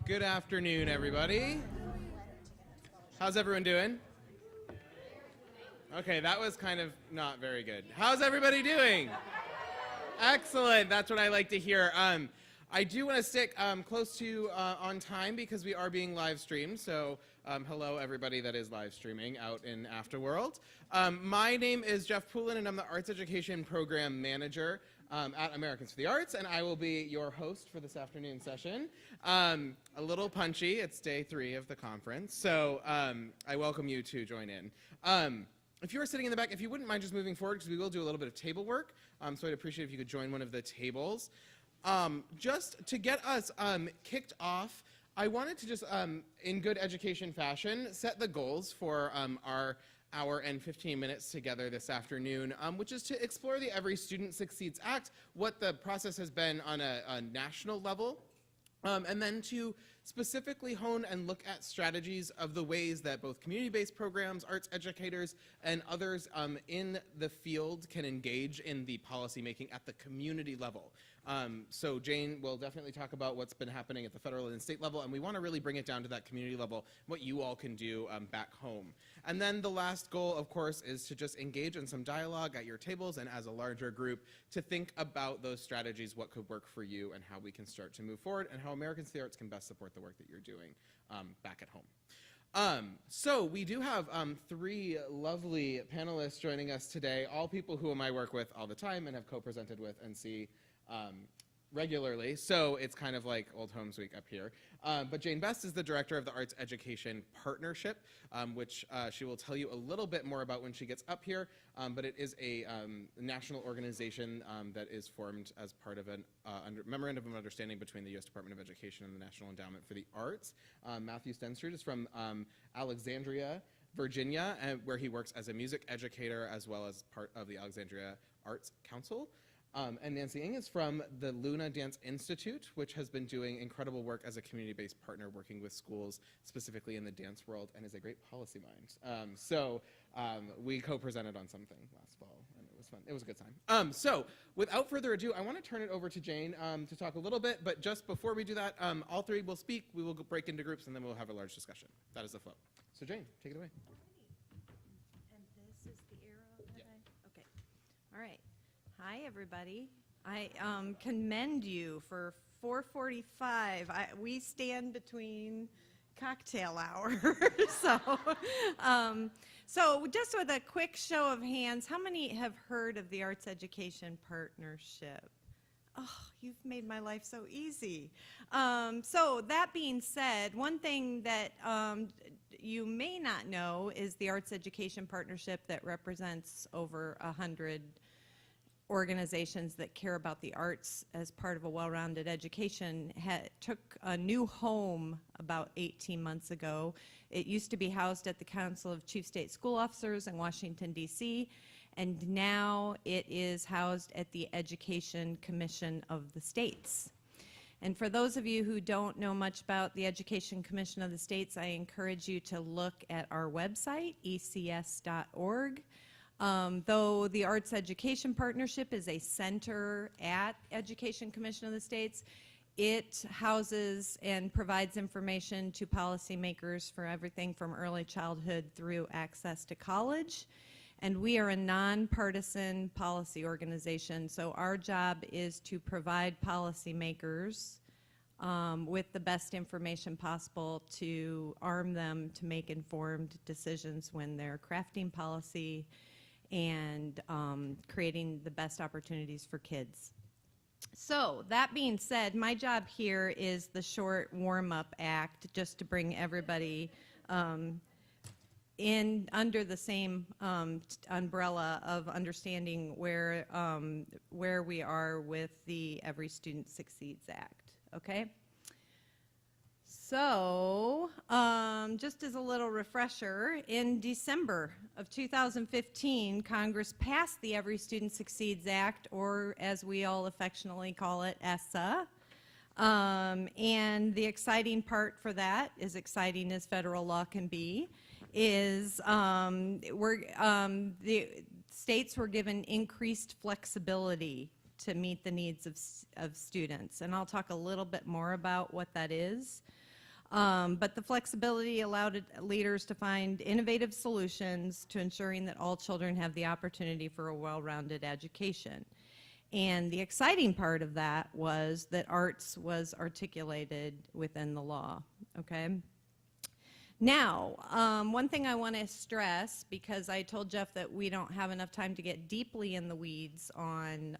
Good afternoon, everybody. How's everyone doing? Okay, that was kind of not very good. How's everybody doing? Excellent. That's what I like to hear. I do want to stick close to on time because we are being live streamed. So hello, everybody that is live streaming out in Afterworld. My name is Jeff Poulin, and I'm the Arts Education Program Manager at Americans for the Arts, and I will be your host for this afternoon session. A little punchy. It's day 3 of the conference, so I welcome you to join in. If you're sitting in the back, if you wouldn't mind just moving forward, because we will do a little bit of table work, so I'd appreciate if you could join one of the tables. Just to get us kicked off, I wanted to just, in good education fashion, set the goals for our hour and 15 minutes together this afternoon, which is to explore the Every Student Succeeds Act, what the process has been on a national level, and then to specifically hone and look at strategies of the ways that both community-based programs, arts educators, and others in the field can engage in the policymaking at the community level. So Jane will definitely talk about what's been happening at the federal and state level, and we want to really bring it down to that community level, what you all can do back home. And then the last goal, of course, is to just engage in some dialogue at your tables and as a larger group to think about those strategies, what could work for you, and how we can start to move forward, and how Americans for the Arts can best support the work that you're doing back at home. So we do have 3 lovely panelists joining us today, all people whom I work with all the time and have co-presented with and see regularly, so it's kind of like Old Homes Week up here. But Jane Best is the director of the Arts Education Partnership, which she will tell you a little bit more about when she gets up here, but it is a national organization that is formed as part of a memorandum of understanding between the U.S. Department of Education and the National Endowment for the Arts. Matthew Stensrud is from Alexandria, Virginia, where he works as a music educator as well as part of the Alexandria Arts Council. And Nancy Ng is from the Luna Dance Institute, which has been doing incredible work as a community-based partner working with schools, specifically in the dance world, and is a great policy mind. So we co-presented on something last fall, and it was fun. It was a good time. So without further ado, I want to turn it over to Jane to talk a little bit, but just before we do that, all 3 will speak, we will break into groups, and then we'll have a large discussion. That is the flow. So Jane, take it away. And this is the arrow that okay. All right. Hi, everybody. I commend you for 4:45. We stand between cocktail hours. So just with a quick show of hands, how many have heard of the Arts Education Partnership? Oh, you've made my life so easy. So that being said, one thing that you may not know is the Arts Education Partnership that represents over 100 organizations that care about the arts as part of a well-rounded education took a new home about 18 months ago. It used to be housed at the Council of Chief State School Officers in Washington, D.C., and now it is housed at the Education Commission of the States. And for those of you who don't know much about the Education Commission of the States, I encourage you to look at our website, ecS.org. Though the Arts Education Partnership is a center at Education Commission of the States, it houses and provides information to policymakers for everything from early childhood through access to college. And we are a nonpartisan policy organization, so our job is to provide policymakers with the best information possible to arm them to make informed decisions when they're crafting policy and creating the best opportunities for kids. So that being said, my job here is the short warm-up act, just to bring everybody in under the same umbrella of understanding where we are with the Every Student Succeeds Act, okay? So, just as a little refresher, in December of 2015, Congress passed the Every Student Succeeds Act, or as we all affectionately call it, ESSA. And the exciting part for that, as exciting as federal law can be, is the states were given increased flexibility to meet the needs of students. And I'll talk a little bit more about what that is. But the flexibility allowed leaders to find innovative solutions to ensuring that all children have the opportunity for a well-rounded education. And the exciting part of that was that arts was articulated within the law, okay? Now, one thing I want to stress, because I told Jeff that we don't have enough time to get deeply in the weeds on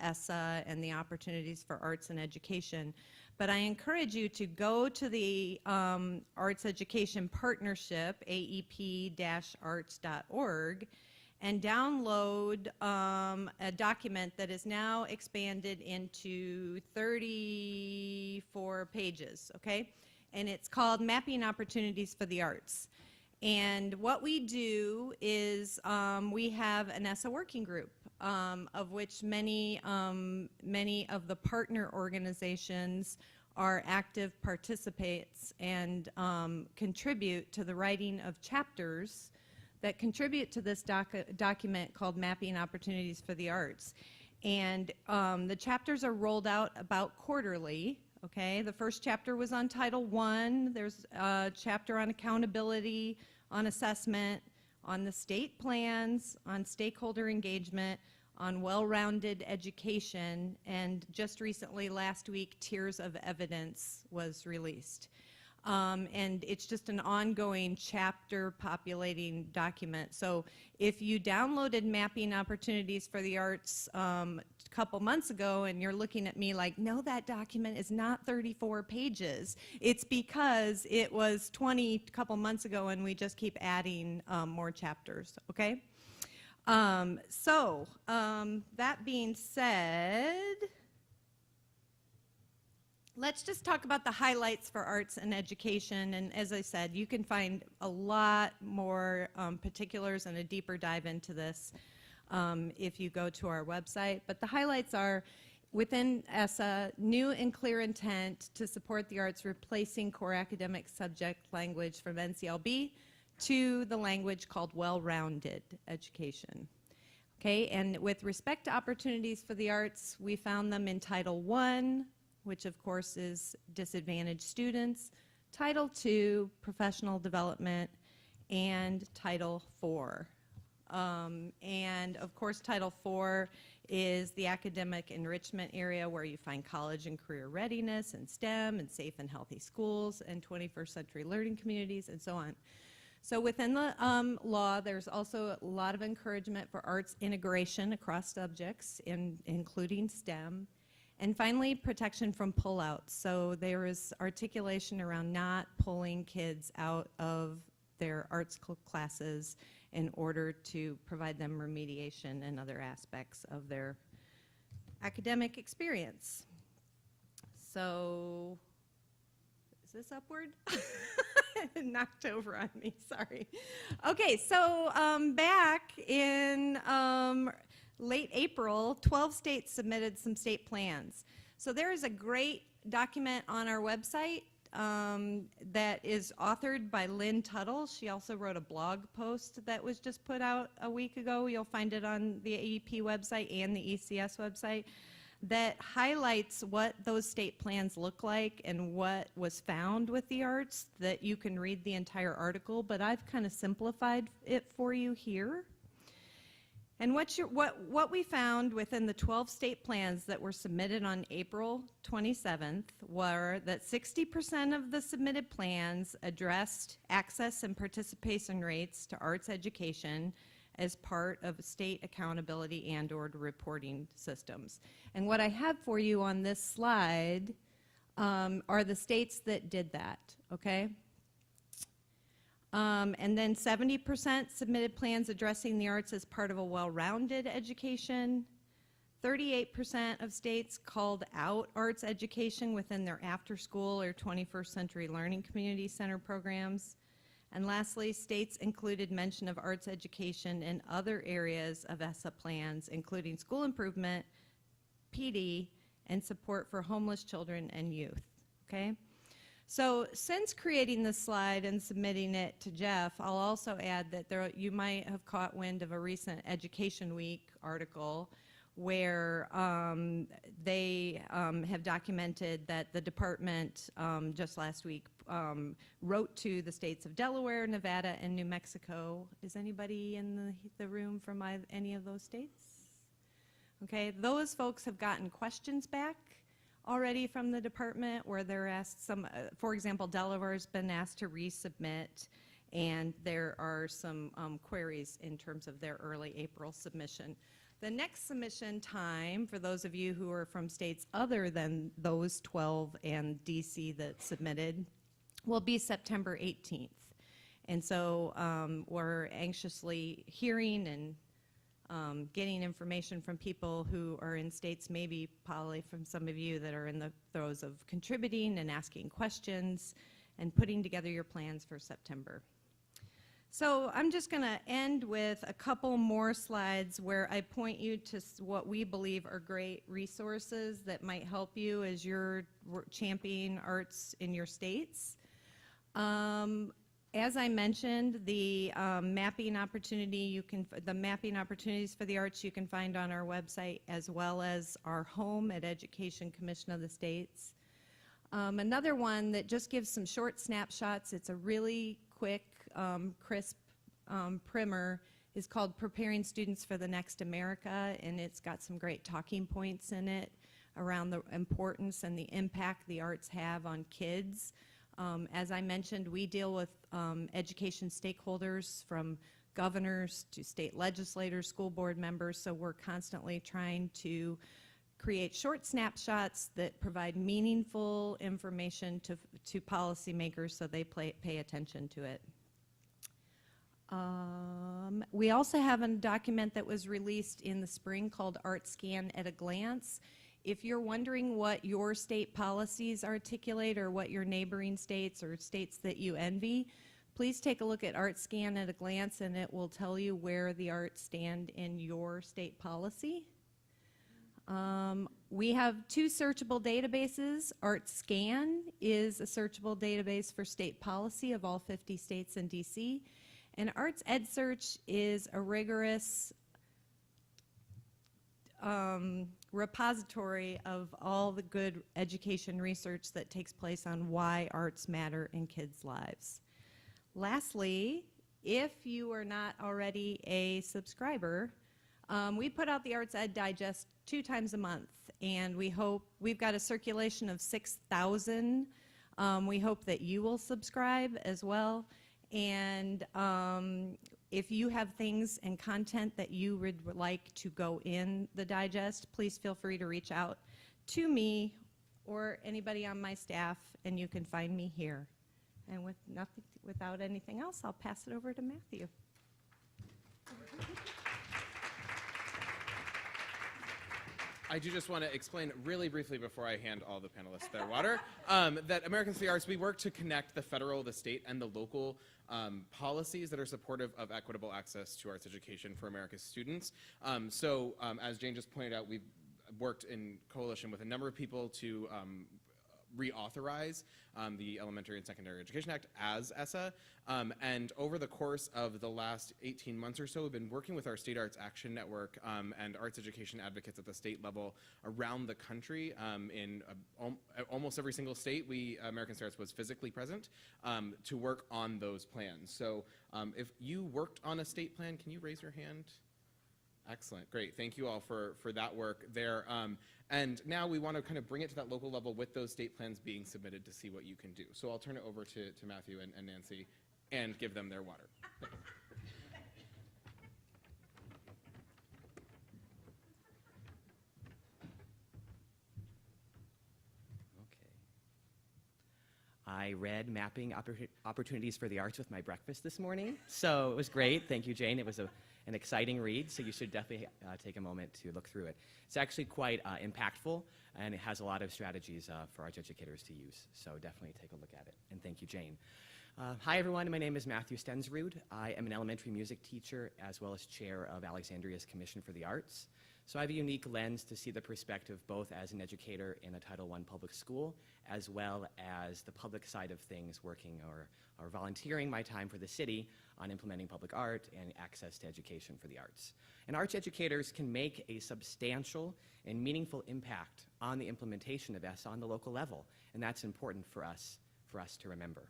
ESSA and the opportunities for arts and education, but I encourage you to go to the Arts Education Partnership, aep-arts.org, and download a document that is now expanded into 34 pages, okay? And it's called Mapping Opportunities for the Arts. And what we do is we have an ESSA working group, of which many of the partner organizations are active participants and contribute to the writing of chapters that contribute to this document called Mapping Opportunities for the Arts. And the chapters are rolled out about quarterly. Okay, the first chapter was on Title I. There's a chapter on accountability, on assessment, on the state plans, on stakeholder engagement, on well-rounded education, and just recently, last week, Tiers of Evidence was released. And it's just an ongoing chapter populating document. So if you downloaded Mapping Opportunities for the Arts a couple months ago and you're looking at me like, no, that document is not 34 pages, it's because it was 20 a couple months ago and we just keep adding more chapters, okay? That being said, let's just talk about the highlights for arts and education. And as I said, you can find a lot more particulars and a deeper dive into this if you go to our website. But the highlights are, within ESSA, new and clear intent to support the arts, replacing core academic subject language from NCLB to the language called well-rounded education. Okay, and with respect to opportunities for the arts, we found them in Title I, which of course is disadvantaged students, Title II, professional development, and Title IV. And of course Title IV is the academic enrichment area where you find college and career readiness and STEM and safe and healthy schools and 21st century learning communities and so on. So within the law, there's also a lot of encouragement for arts integration across subjects, including STEM. And finally, protection from pullouts. So there is articulation around not pulling kids out of their arts classes in order to provide them remediation and other aspects of their academic experience. So, is this upward? It knocked over on me, sorry. Okay, so back in late April, 12 states submitted some state plans. So there is a great document on our website that is authored by Lynn Tuttle. She also wrote a blog post that was just put out a week ago. You'll find it on the AEP website and the ECS website, that highlights what those state plans look like and what was found with the arts, that you can read the entire article, but I've kind of simplified it for you here. And what we found within the 12 state plans that were submitted on April 27th were that 60% of the submitted plans addressed access and participation rates to arts education as part of state accountability and/or reporting systems. And what I have for you on this slide are the states that did that, okay? And then 70% submitted plans addressing the arts as part of a well-rounded education. 38% of states called out arts education within their after-school or 21st century learning community center programs. And lastly, states included mention of arts education in other areas of ESSA plans, including school improvement, PD, and support for homeless children and youth, okay? So since creating this slide and submitting it to Jeff, I'll also add that you might have caught wind of a recent Education Week article where they have documented that the department just last week wrote to the states of Delaware, Nevada, and New Mexico. Is anybody in the room from any of those states? Okay, those folks have gotten questions back already from the department where they're asked for example, Delaware's been asked to resubmit, and there are some queries in terms of their early April submission. The next submission time, for those of you who are from states other than those 12 and DC that submitted, will be September 18th. And so we're anxiously hearing and getting information from people who are in states, maybe probably from some of you that are in the throes of contributing and asking questions and putting together your plans for September. So I'm just going to end with a couple more slides where I point you to what we believe are great resources that might help you as you're championing arts in your states. As I mentioned, the mapping opportunities for the arts you can find on our website, as well as our home at Education Commission of the States. Another one that just gives some short snapshots, it's a really quick, crisp primer, is called Preparing Students for the Next America, and it's got some great talking points in it around the importance and the impact the arts have on kids. As I mentioned, we deal with education stakeholders from governors to state legislators, school board members, so we're constantly trying to create short snapshots that provide meaningful information to policymakers so they pay attention to it. We also have a document that was released in the spring called Art Scan at a Glance. If you're wondering what your state policies articulate or what your neighboring states or states that you envy, please take a look at Art Scan at a Glance, and it will tell you where the arts stand in your state policy. We have two searchable databases. Art Scan is a searchable database for state policy of all 50 states and DC. And Arts EdSearch is a rigorous repository of all the good education research that takes place on why arts matter in kids' lives. Lastly, if you are not already a subscriber, we put out the Arts Ed Digest 2 times a month, and we've got a circulation of 6,000. We hope that you will subscribe as well. And if you have things and content that you would like to go in the digest, please feel free to reach out to me or anybody on my staff, and you can find me here. And without anything else, I'll pass it over to Matthew. I do just want to explain really briefly before I hand all the panelists their water, that Americans for the Arts, we work to connect the federal, the state, and the local policies that are supportive of equitable access to arts education for America's students. As Jane just pointed out, we've worked in coalition with a number of people to reauthorize the Elementary and Secondary Education Act as ESSA. And over the course of the last 18 months or so, we've been working with our State Arts Action Network and arts education advocates at the state level around the country. In almost every single state, American Arts was physically present to work on those plans. So if you worked on a state plan, can you raise your hand? Excellent, great. Thank you all for that work there. And now we want to kind of bring it to that local level with those state plans being submitted to see what you can do. So I'll turn it over to Matthew and Nancy and give them their water. I read Mapping Opportunities for the Arts with my breakfast this morning, so it was great. Thank you, Jane. It was an exciting read, so you should definitely take a moment to look through it. It's actually quite impactful, and it has a lot of strategies for arts educators to use, so definitely take a look at it. And thank you, Jane. Hi, everyone. My name is Matthew Stensrud. I am an elementary music teacher as well as chair of Alexandria's Commission for the Arts. So I have a unique lens to see the perspective both as an educator in a Title I public school, as well as the public side of things, working or volunteering my time for the city on implementing public art and access to education for the arts. And arts educators can make a substantial and meaningful impact on the implementation of ESSA on the local level, and that's important for us to remember.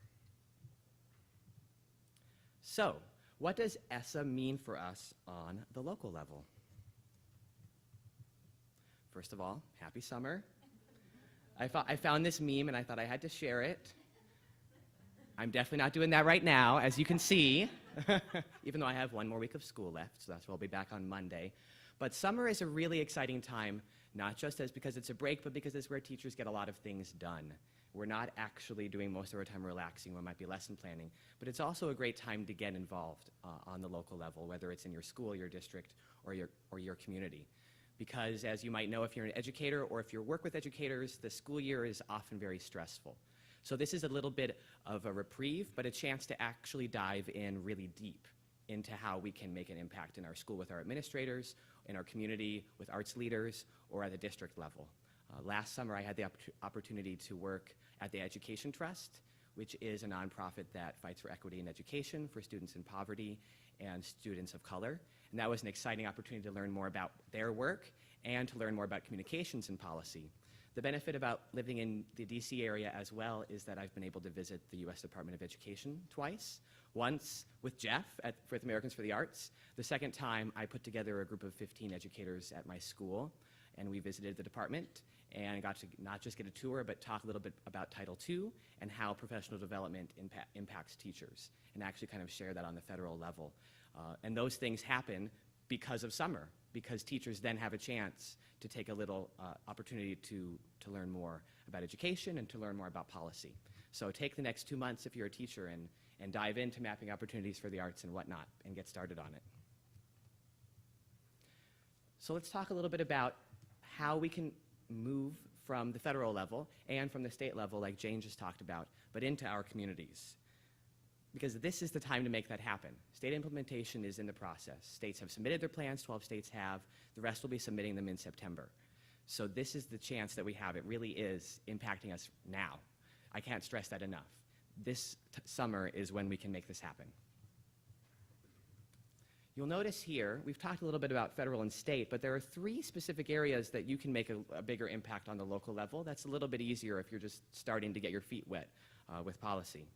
So, what does ESSA mean for us on the local level? First of all, happy summer. I found this meme and I thought I had to share it. I'm definitely not doing that right now, as you can see, even though I have one more week of school left, so that's why I'll be back on Monday. But summer is a really exciting time, not just because it's a break, but because it's where teachers get a lot of things done. We're not actually doing most of our time relaxing, we might be lesson planning, but it's also a great time to get involved on the local level, whether it's in your school, your district, or your community. Because as you might know, if you're an educator or if you work with educators, the school year is often very stressful. So this is a little bit of a reprieve, but a chance to actually dive in really deep into how we can make an impact in our school with our administrators, in our community with arts leaders, or at the district level. Last summer, I had the opportunity to work at the Education Trust, which is a nonprofit that fights for equity in education for students in poverty and students of color. And that was an exciting opportunity to learn more about their work and to learn more about communications and policy. The benefit about living in the DC area as well is that I've been able to visit the US Department of Education twice. Once with Jeff with Americans for the Arts. The second time, I put together a group of 15 educators at my school, and we visited the department and got to not just get a tour, but talk a little bit about Title II and how professional development impacts teachers, and actually kind of share that on the federal level. And those things happen because of summer, because teachers then have a chance to take a little opportunity to learn more about education and to learn more about policy. So take the next 2 months if you're a teacher and dive into mapping opportunities for the arts and whatnot and get started on it. So let's talk a little bit about how we can move from the federal level and from the state level, like Jane just talked about, but into our communities. Because this is the time to make that happen. State implementation is in the process. States have submitted their plans, 12 states have. The rest will be submitting them in September. So this is the chance that we have. It really is impacting us now. I can't stress that enough. This summer is when we can make this happen. You'll notice here, we've talked a little bit about federal and state, but there are 3 specific areas that you can make a bigger impact on the local level. That's a little bit easier if you're just starting to get your feet wet with policy.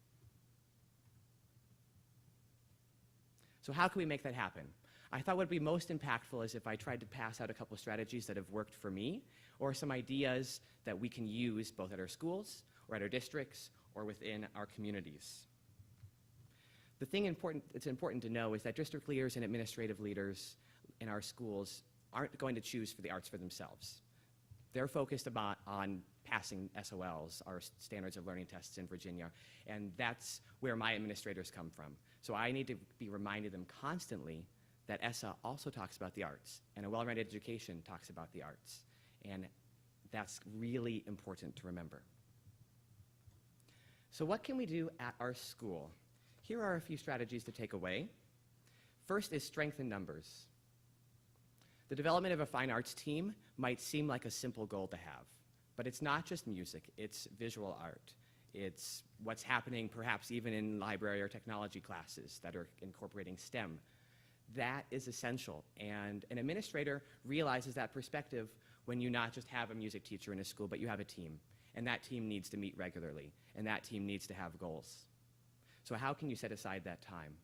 So how can we make that happen? I thought what would be most impactful is if I tried to pass out a couple strategies that have worked for me, or some ideas that we can use both at our schools, or at our districts, or within our communities. The thing it's important to know is that district leaders and administrative leaders in our schools aren't going to choose for the arts for themselves. They're focused on passing SOLs, our standards of learning tests in Virginia, and that's where my administrators come from. So I need to be reminding them constantly that ESSA also talks about the arts, and a well-rounded education talks about the arts, and that's really important to remember. So what can we do at our school? Here are a few strategies to take away. First is strengthen numbers. The development of a fine arts team might seem like a simple goal to have, but it's not just music, it's visual art. It's what's happening perhaps even in library or technology classes that are incorporating STEM. That is essential, and an administrator realizes that perspective when you not just have a music teacher in a school, but you have a team, and that team needs to meet regularly, and that team needs to have goals. So how can you set aside that time?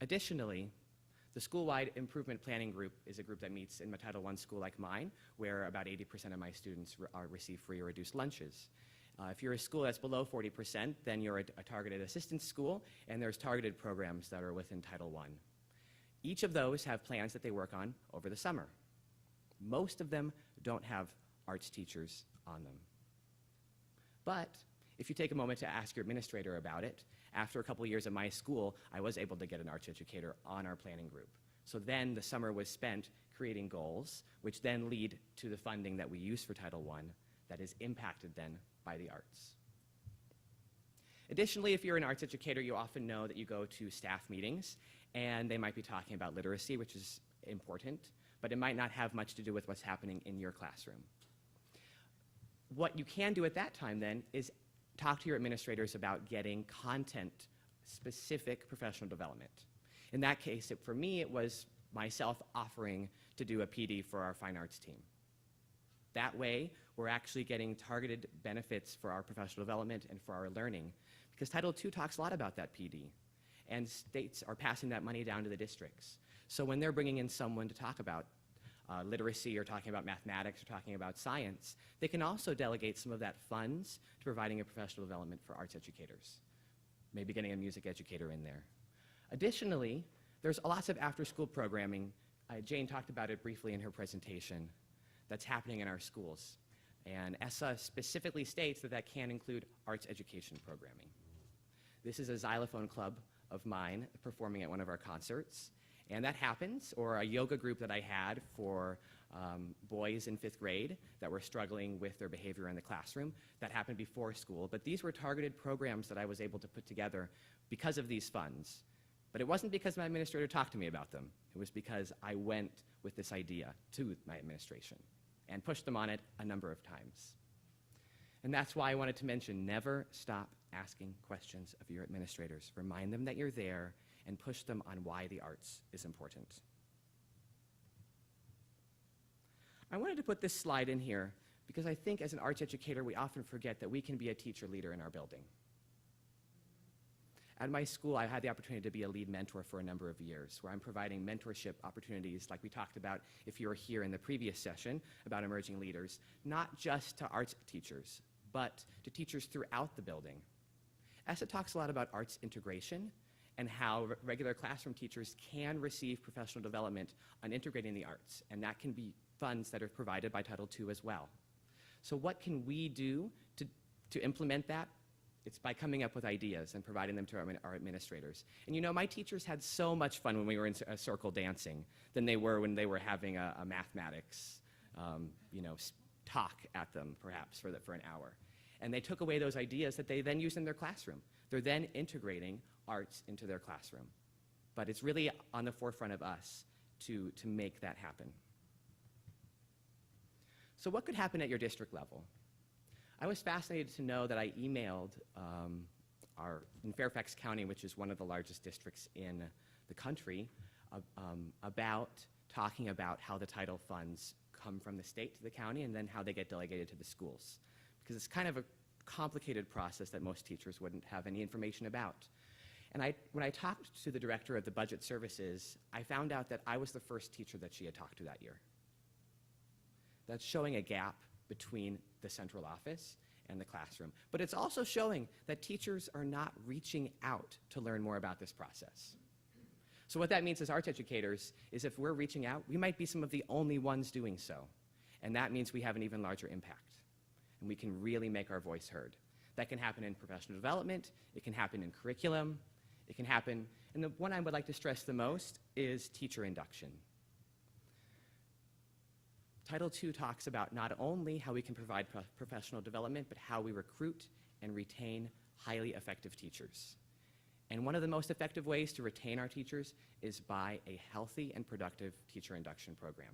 Additionally, the school-wide improvement planning group is a group that meets in a Title I school like mine, where about 80% of my students receive free or reduced lunches. If you're a school that's below 40%, then you're a targeted assistance school, and there's targeted programs that are within Title I. Each of those have plans that they work on over the summer. Most of them don't have arts teachers on them. But if you take a moment to ask your administrator about it, after a couple years at my school, I was able to get an arts educator on our planning group. So then the summer was spent creating goals, which then lead to the funding that we use for Title I that is impacted then by the arts. Additionally, if you're an arts educator, you often know that you go to staff meetings, and they might be talking about literacy, which is important, but it might not have much to do with what's happening in your classroom. What you can do at that time then is talk to your administrators about getting content-specific professional development. In that case, for me, it was myself offering to do a PD for our fine arts team. That way, we're actually getting targeted benefits for our professional development and for our learning, because Title II talks a lot about that PD, and states are passing that money down to the districts. So when they're bringing in someone to talk about literacy or talking about mathematics or talking about science, they can also delegate some of that funds to providing a professional development for arts educators, maybe getting a music educator in there. Additionally, there's lots of after-school programming. Jane talked about it briefly in her presentation that's happening in our schools. And ESSA specifically states that that can include arts education programming. This is a xylophone club of mine performing at one of our concerts. And that happens, or a yoga group that I had for boys in 5th grade that were struggling with their behavior in the classroom. That happened before school, but these were targeted programs that I was able to put together because of these funds. But it wasn't because my administrator talked to me about them. It was because I went with this idea to my administration and pushed them on it a number of times. And that's why I wanted to mention, never stop asking questions of your administrators. Remind them that you're there and push them on why the arts is important. I wanted to put this slide in here because I think as an arts educator, we often forget that we can be a teacher leader in our building. At my school, I had the opportunity to be a lead mentor for a number of years, where I'm providing mentorship opportunities like we talked about if you were here in the previous session about emerging leaders, not just to arts teachers, but to teachers throughout the building. ESSA talks a lot about arts integration and how regular classroom teachers can receive professional development on integrating the arts, and that can be funds that are provided by Title II as well. So what can we do to implement that? It's by coming up with ideas and providing them to our administrators. And you know, my teachers had so much fun when we were in a circle dancing than they were when they were having a mathematics talk at them, perhaps, for an hour. And they took away those ideas that they then use in their classroom. They're then integrating arts into their classroom. But it's really on the forefront of us to make that happen. So what could happen at your district level? I was fascinated to know that I emailed in Fairfax County, which is one of the largest districts in the country, about talking about how the title funds come from the state to the county and then how they get delegated to the schools. Because it's kind of a complicated process that most teachers wouldn't have any information about. And when I talked to the director of the budget services, I found out that I was the first teacher that she had talked to that year. That's showing a gap between the central office and the classroom. But it's also showing that teachers are not reaching out to learn more about this process. So what that means as arts educators is if we're reaching out, we might be some of the only ones doing so. And that means we have an even larger impact. And we can really make our voice heard. That can happen in professional development, it can happen in curriculum, it can happen, and the one I would like to stress the most is teacher induction. Title II talks about not only how we can provide professional development, but how we recruit and retain highly effective teachers. And one of the most effective ways to retain our teachers is by a healthy and productive teacher induction program.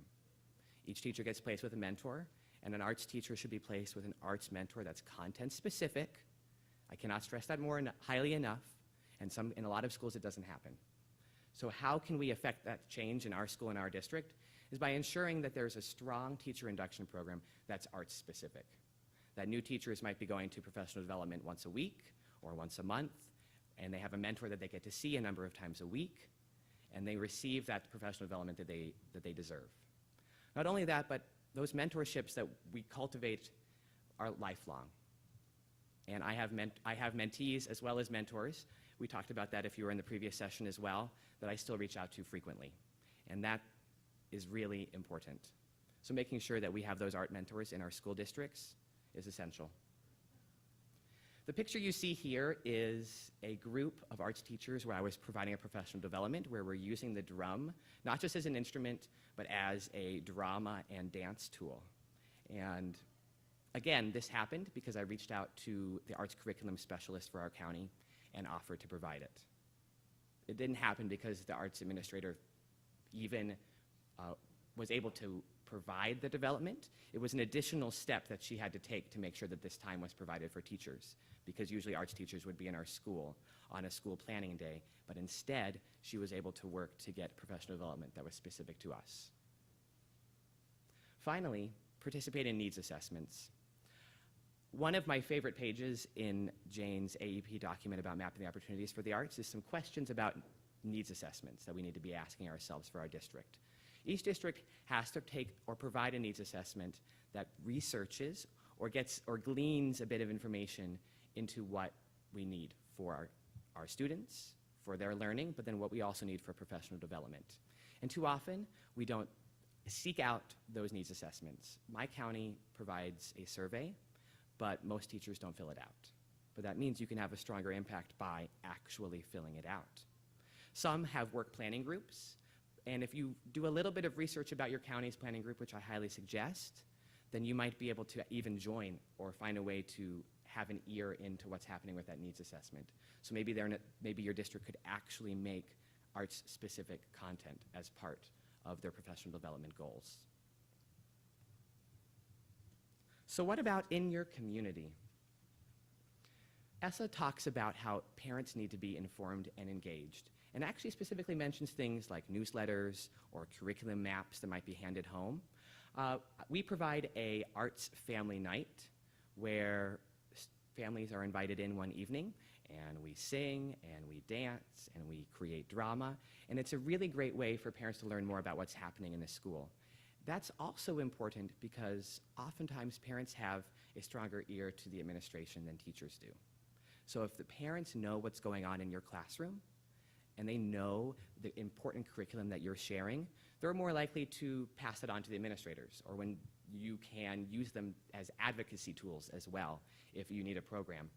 Each teacher gets placed with a mentor, and an arts teacher should be placed with an arts mentor that's content specific. I cannot stress that more highly enough, and in a lot of schools it doesn't happen. So how can we affect that change in our school and our district? Is by ensuring that there's a strong teacher induction program that's arts specific. That new teachers might be going to professional development once a week or once a month, and they have a mentor that they get to see a number of times a week, and they receive that professional development that they deserve. Not only that, but those mentorships that we cultivate are lifelong. And I have mentees as well as mentors. We talked about that if you were in the previous session as well, that I still reach out to frequently. And that is really important. So making sure that we have those art mentors in our school districts is essential. The picture you see here is a group of arts teachers where I was providing a professional development where we're using the drum, not just as an instrument, but as a drama and dance tool. And again, this happened because I reached out to the arts curriculum specialist for our county and offered to provide it. It didn't happen because the arts administrator even was able to provide the development, it was an additional step that she had to take to make sure that this time was provided for teachers, because usually arts teachers would be in our school on a school planning day, but instead she was able to work to get professional development that was specific to us. Finally, participate in needs assessments. One of my favorite pages in Jane's AEP document about mapping the opportunities for the arts is some questions about needs assessments that we need to be asking ourselves for our district. Each district has to take or provide a needs assessment that researches or gleans a bit of information into what we need for our students, for their learning, but then what we also need for professional development. And too often, we don't seek out those needs assessments. My county provides a survey, but most teachers don't fill it out. But that means you can have a stronger impact by actually filling it out. Some have work planning groups, and if you do a little bit of research about your county's planning group, which I highly suggest, then you might be able to even join or find a way to have an ear into what's happening with that needs assessment. So maybe your district could actually make arts-specific content as part of their professional development goals. So what about in your community? ESSA talks about how parents need to be informed and engaged, and actually specifically mentions things like newsletters or curriculum maps that might be handed home. We provide a arts family night where families are invited in one evening, and we sing, and we dance, and we create drama, and it's a really great way for parents to learn more about what's happening in the school. That's also important because oftentimes parents have a stronger ear to the administration than teachers do. So if the parents know what's going on in your classroom, and they know the important curriculum that you're sharing, they're more likely to pass it on to the administrators, or when you can use them as advocacy tools as well if you need a program.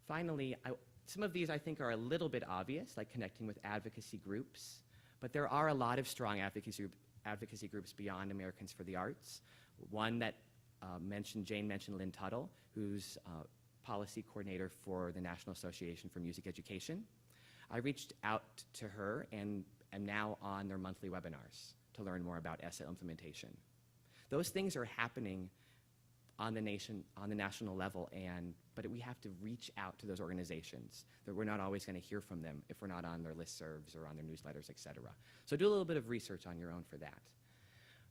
Finally, some of these I think are a little bit obvious, like connecting with advocacy groups, but there are a lot of strong advocacy groups beyond Americans for the Arts. One that Jane mentioned Lynn Tuttle, who's policy coordinator for the National Association for Music Education. I reached out to her and am now on their monthly webinars to learn more about ESSA implementation. Those things are happening on the national level, but we have to reach out to those organizations. That we're not always going to hear from them if we're not on their listservs or on their newsletters, et cetera. So do a little bit of research on your own for that.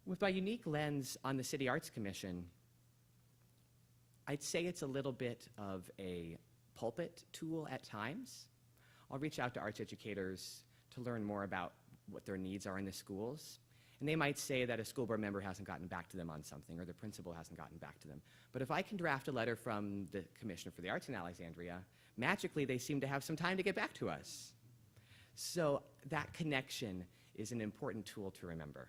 With my unique lens on the City Arts Commission, I'd say it's a little bit of a pulpit tool at times. I'll reach out to arts educators to learn more about what their needs are in the schools. And they might say that a school board member hasn't gotten back to them on something, or the principal hasn't gotten back to them. But if I can draft a letter from the Commissioner for the Arts in Alexandria, magically they seem to have some time to get back to us. So that connection is an important tool to remember.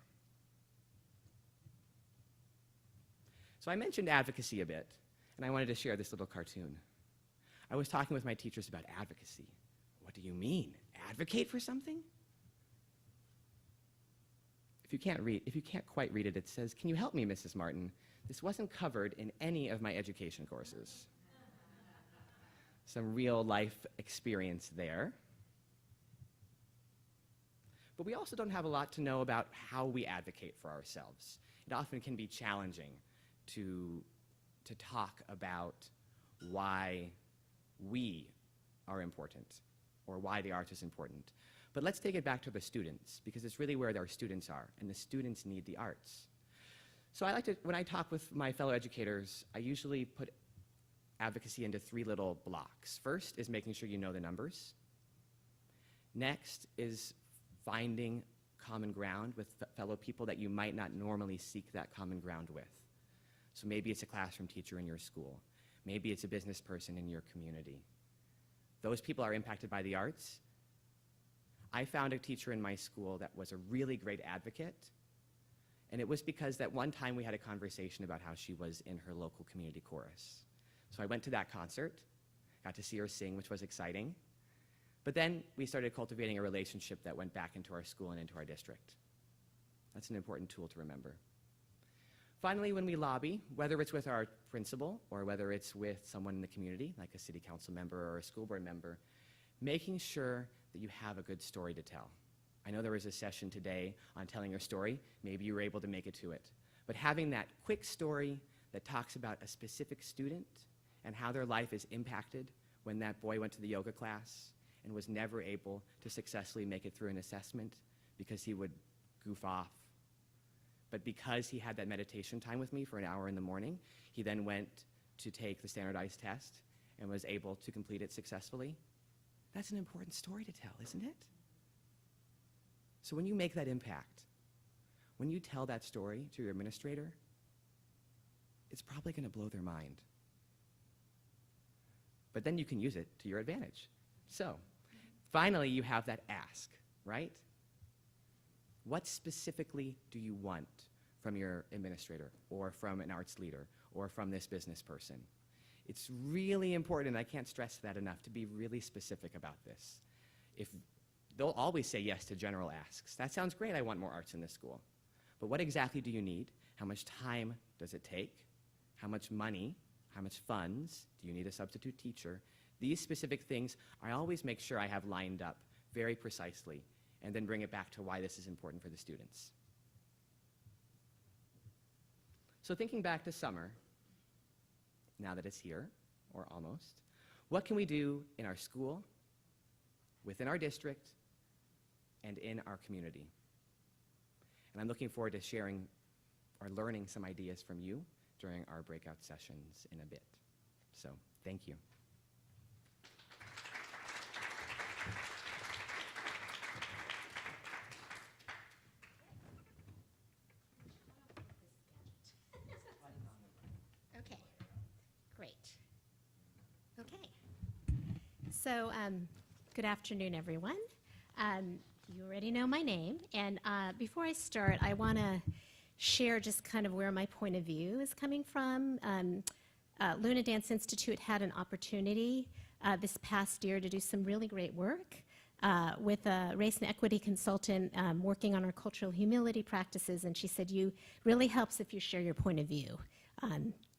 So I mentioned advocacy a bit, and I wanted to share this little cartoon. I was talking with my teachers about advocacy. What do you mean? Advocate for something? If you can't quite read it, it says, "Can you help me, Mrs. Martin? This wasn't covered in any of my education courses." Some real life experience there. But we also don't have a lot to know about how we advocate for ourselves. It often can be challenging to talk about why we are important or why the arts is important. But let's take it back to the students, because it's really where our students are, and the students need the arts. So when I talk with my fellow educators, I usually put advocacy into 3 little blocks. First is making sure you know the numbers. Next is finding common ground with fellow people that you might not normally seek that common ground with. So maybe it's a classroom teacher in your school. Maybe it's a business person in your community. Those people are impacted by the arts. I found a teacher in my school that was a really great advocate, and it was because that one time we had a conversation about how she was in her local community chorus. So I went to that concert, got to see her sing, which was exciting, but then we started cultivating a relationship that went back into our school and into our district. That's an important tool to remember. Finally, when we lobby, whether it's with our principal or whether it's with someone in the community, like a city council member or a school board member, making sure that you have a good story to tell. I know there was a session today on telling your story. Maybe you were able to make it to it. But having that quick story that talks about a specific student and how their life is impacted when that boy went to the yoga class and was never able to successfully make it through an assessment because he would goof off. But because he had that meditation time with me for an hour in the morning, he then went to take the standardized test and was able to complete it successfully. That's an important story to tell, isn't it? So when you make that impact, when you tell that story to your administrator, it's probably going to blow their mind. But then you can use it to your advantage. So, finally, you have that ask, right? What specifically do you want from your administrator or from an arts leader or from this business person? It's really important, and I can't stress that enough, to be really specific about this. They'll always say yes to general asks. That sounds great, I want more arts in this school. But what exactly do you need? How much time does it take? How much money? How much funds? Do you need a substitute teacher? These specific things, I always make sure I have lined up very precisely and then bring it back to why this is important for the students. So thinking back to summer, now that it's here, or almost, what can we do in our school, within our district, and in our community? And I'm looking forward to sharing or learning some ideas from you during our breakout sessions in a bit. So, thank you. Okay, great. Okay, so good afternoon, everyone. You already know my name, and before I start, I want to share just kind of where my point of view is coming from. Luna Dance Institute had an opportunity this past year to do some really great work with a race and equity consultant working on our cultural humility practices, and she said, you really helps if you share your point of view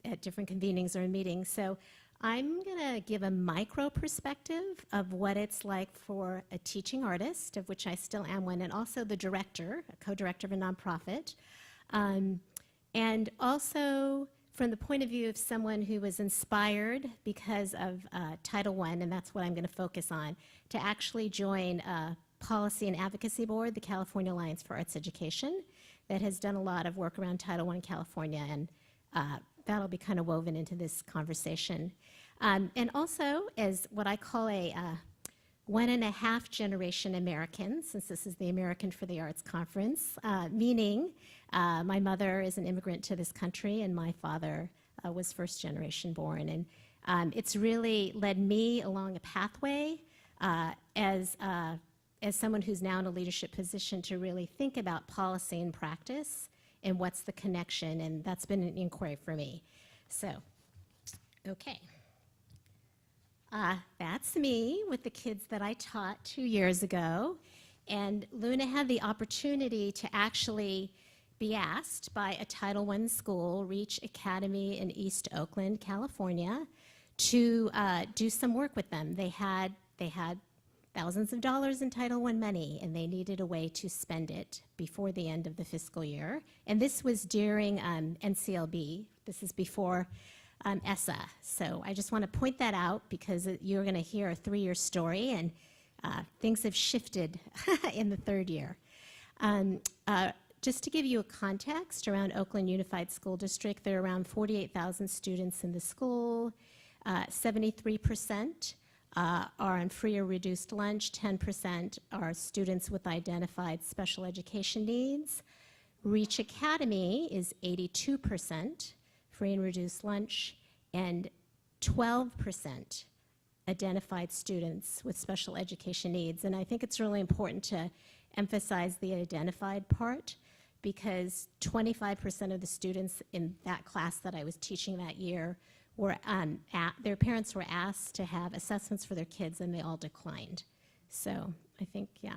at different convenings or in meetings. So I'm going to give a micro perspective of what it's like for a teaching artist, of which I still am one, and also the director, a co-director of a nonprofit. And also from the point of view of someone who was inspired because of Title I, and that's what I'm going to focus on, to actually join a policy and advocacy board, the California Alliance for Arts Education, that has done a lot of work around Title I California, and that'll be kind of woven into this conversation. And also as what I call a 1.5 generation American, since this is the American for the Arts Conference, meaning my mother is an immigrant to this country and my father was first generation born. And it's really led me along a pathway as someone who's now in a leadership position to really think about policy and practice and what's the connection, and that's been an inquiry for me. So, okay. That's me with the kids that I taught 2 years ago. And Luna had the opportunity to actually be asked by a Title I school, Reach Academy in East Oakland, California, to do some work with them. They had thousands of dollars in Title I money, and they needed a way to spend it before the end of the fiscal year. And this was during NCLB. This is before ESSA. So I just want to point that out because you're going to hear a 3-year story, and things have shifted in the 3rd year. Just to give you a context around Oakland Unified School District, there are around 48,000 students in the school. 73% are on free or reduced lunch. 10% are students with identified special education needs. Reach Academy is 82% free and reduced lunch, and 12% identified students with special education needs. And I think it's really important to emphasize the identified part, because 25% of the students in that class that I was teaching that year were their parents were asked to have assessments for their kids, and they all declined. So I think, yeah.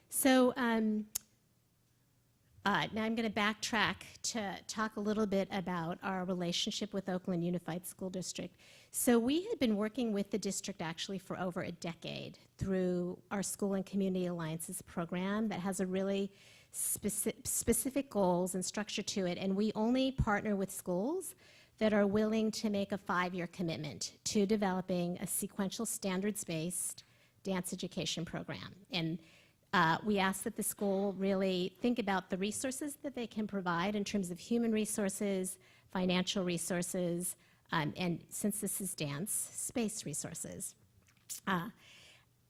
So Now I'm going to backtrack to talk a little bit about our relationship with Oakland Unified School District. So we had been working with the district actually for over a decade through our School and Community Alliances program that has a really specific goals and structure to it, and we only partner with schools that are willing to make a 5-year commitment to developing a sequential standards-based dance education program. And we ask that the school really think about the resources that they can provide in terms of human resources, financial resources, and since this is dance, space resources.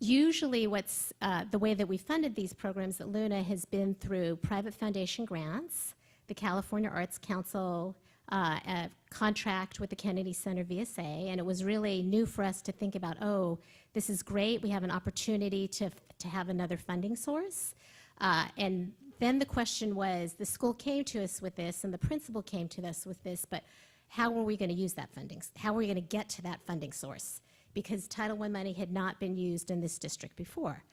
Usually the way that we funded these programs at Luna has been through private foundation grants, the California Arts Council, a contract with the Kennedy Center VSA, and it was really new for us to think about, oh, this is great, we have an opportunity to have another funding source. And then the question was, the school came to us with this, and the principal came to us with this, but how were we going to use that funding? How were we going to get to that funding source? Because Title I money had not been used in this district before.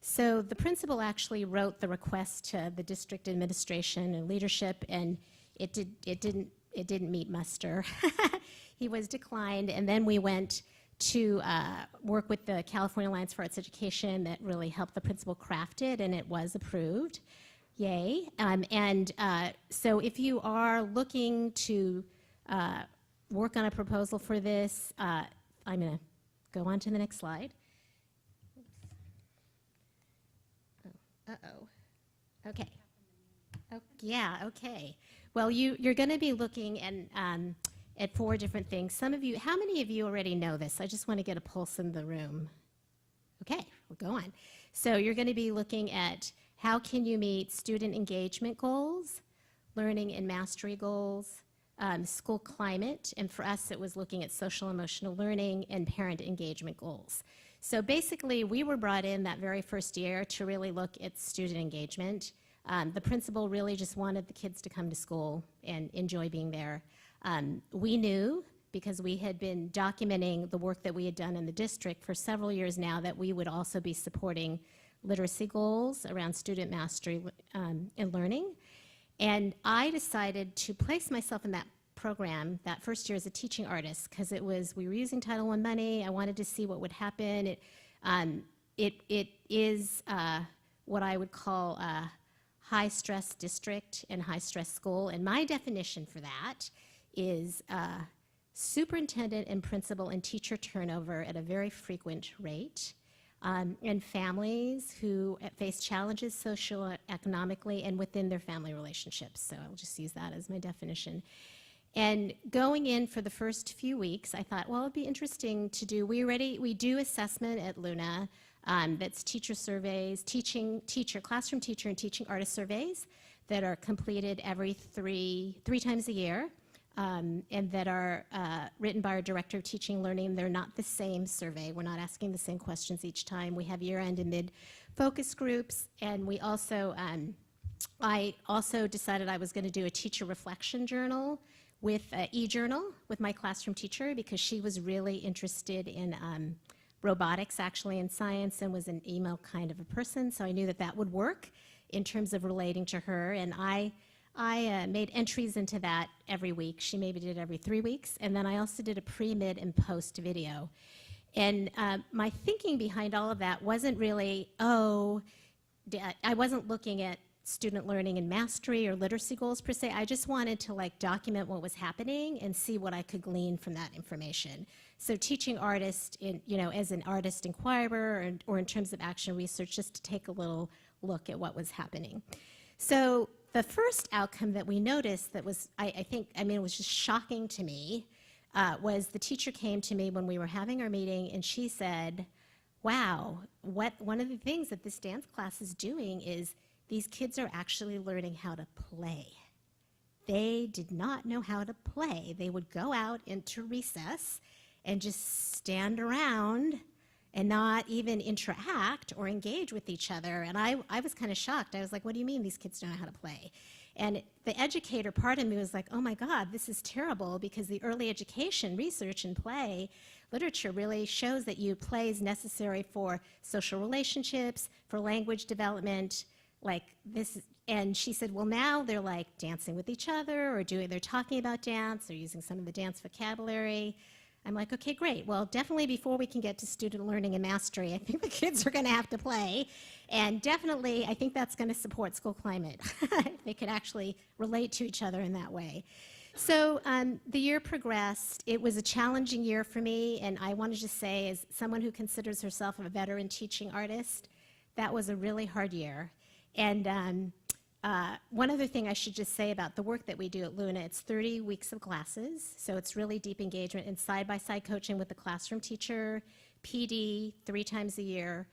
So the principal actually wrote the request to the district administration and leadership, and it didn't meet muster. He was declined, and then we went to work with the California Alliance for Arts Education that really helped the principal craft it, and it was approved. Yay. So if you are looking to work on a proposal for this, I'm going to go on to the next slide. Uh-oh. Okay. Oh, yeah, okay. Well, you're going to be looking at 4 different things. Some of you, how many of you already know this? I just want to get a pulse in the room. Okay, we'll go on. So you're going to be looking at how can you meet student engagement goals, learning and mastery goals, school climate, and for us it was looking at social emotional learning and parent engagement goals. So basically we were brought in that very first year to really look at student engagement. The principal really just wanted the kids to come to school and enjoy being there. We knew, because we had been documenting the work that we had done in the district for several years now, that we would also be supporting literacy goals around student mastery and learning. And I decided to place myself in that program that first year as a teaching artist, because we were using Title I money. I wanted to see what would happen. It is what I would call a high-stress district and high-stress school, and my definition for that is superintendent and principal and teacher turnover at a very frequent rate, and families who face challenges socioeconomically and within their family relationships. So I'll just use that as my definition. And going in for the first few weeks, I thought, well, it'd be interesting to do, we do assessment at Luna, that's teacher surveys, classroom teacher and teaching artist surveys that are completed every three times a year, and that are written by our director of teaching learning. They're not the same survey. We're not asking the same questions each time. We have year-end and mid-focus groups, and we also, I also decided I was going to do a teacher reflection journal with e-journal with my classroom teacher, because she was really interested in robotics, actually, in science, and was an email kind of a person, so I knew that that would work in terms of relating to her, and I made entries into that every week. She maybe did every 3 weeks, and then I also did a pre, mid, and post video. And my thinking behind all of that wasn't really, I wasn't looking at student learning and mastery or literacy goals per se. I just wanted to document what was happening and see what I could glean from that information. So teaching artists, as an artist inquirer or in terms of action research, just to take a little look at what was happening. So the first outcome that we noticed that was, it was just shocking to me, was the teacher came to me when we were having our meeting, and she said, wow, one of the things that this dance class is doing is these kids are actually learning how to play. They did not know how to play. They would go out into recess and just stand around and not even interact or engage with each other. And I was kind of shocked. I was like, what do you mean these kids don't know how to play? And the educator part of me was like, oh my God, this is terrible, because the early education research and play literature really shows that play is necessary for social relationships, for language development. and she said, well, now they're like dancing with each other or they're talking about dance, they're using some of the dance vocabulary. I'm like, okay, great. Well, definitely before we can get to student learning and mastery, I think the kids are going to have to play. And definitely, I think that's going to support school climate. They could actually relate to each other in that way. So the year progressed. It was a challenging year for me, and I want to just say, as someone who considers herself a veteran teaching artist, that was a really hard year. And one other thing I should just say about the work that we do at Luna, it's 30 weeks of classes, so it's really deep engagement and side-by-side coaching with the classroom teacher, PD 3 times a year,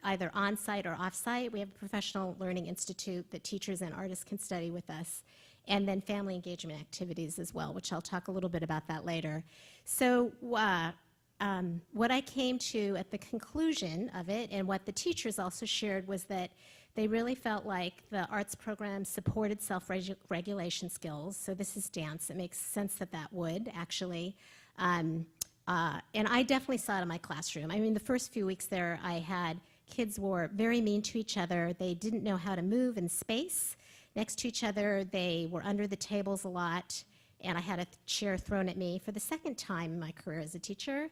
either on-site or off-site. We have a professional learning institute that teachers and artists can study with us, and then family engagement activities as well, which I'll talk a little bit about that later. So what I came to at the conclusion of it, and what the teachers also shared, was that they really felt like the arts program supported self-regulation skills. So this is dance. It makes sense that that would, actually. And I definitely saw it in my classroom. I mean, the first few weeks there, I had kids were very mean to each other. They didn't know how to move in space next to each other. They were under the tables a lot, and I had a chair thrown at me for the second time in my career as a teacher.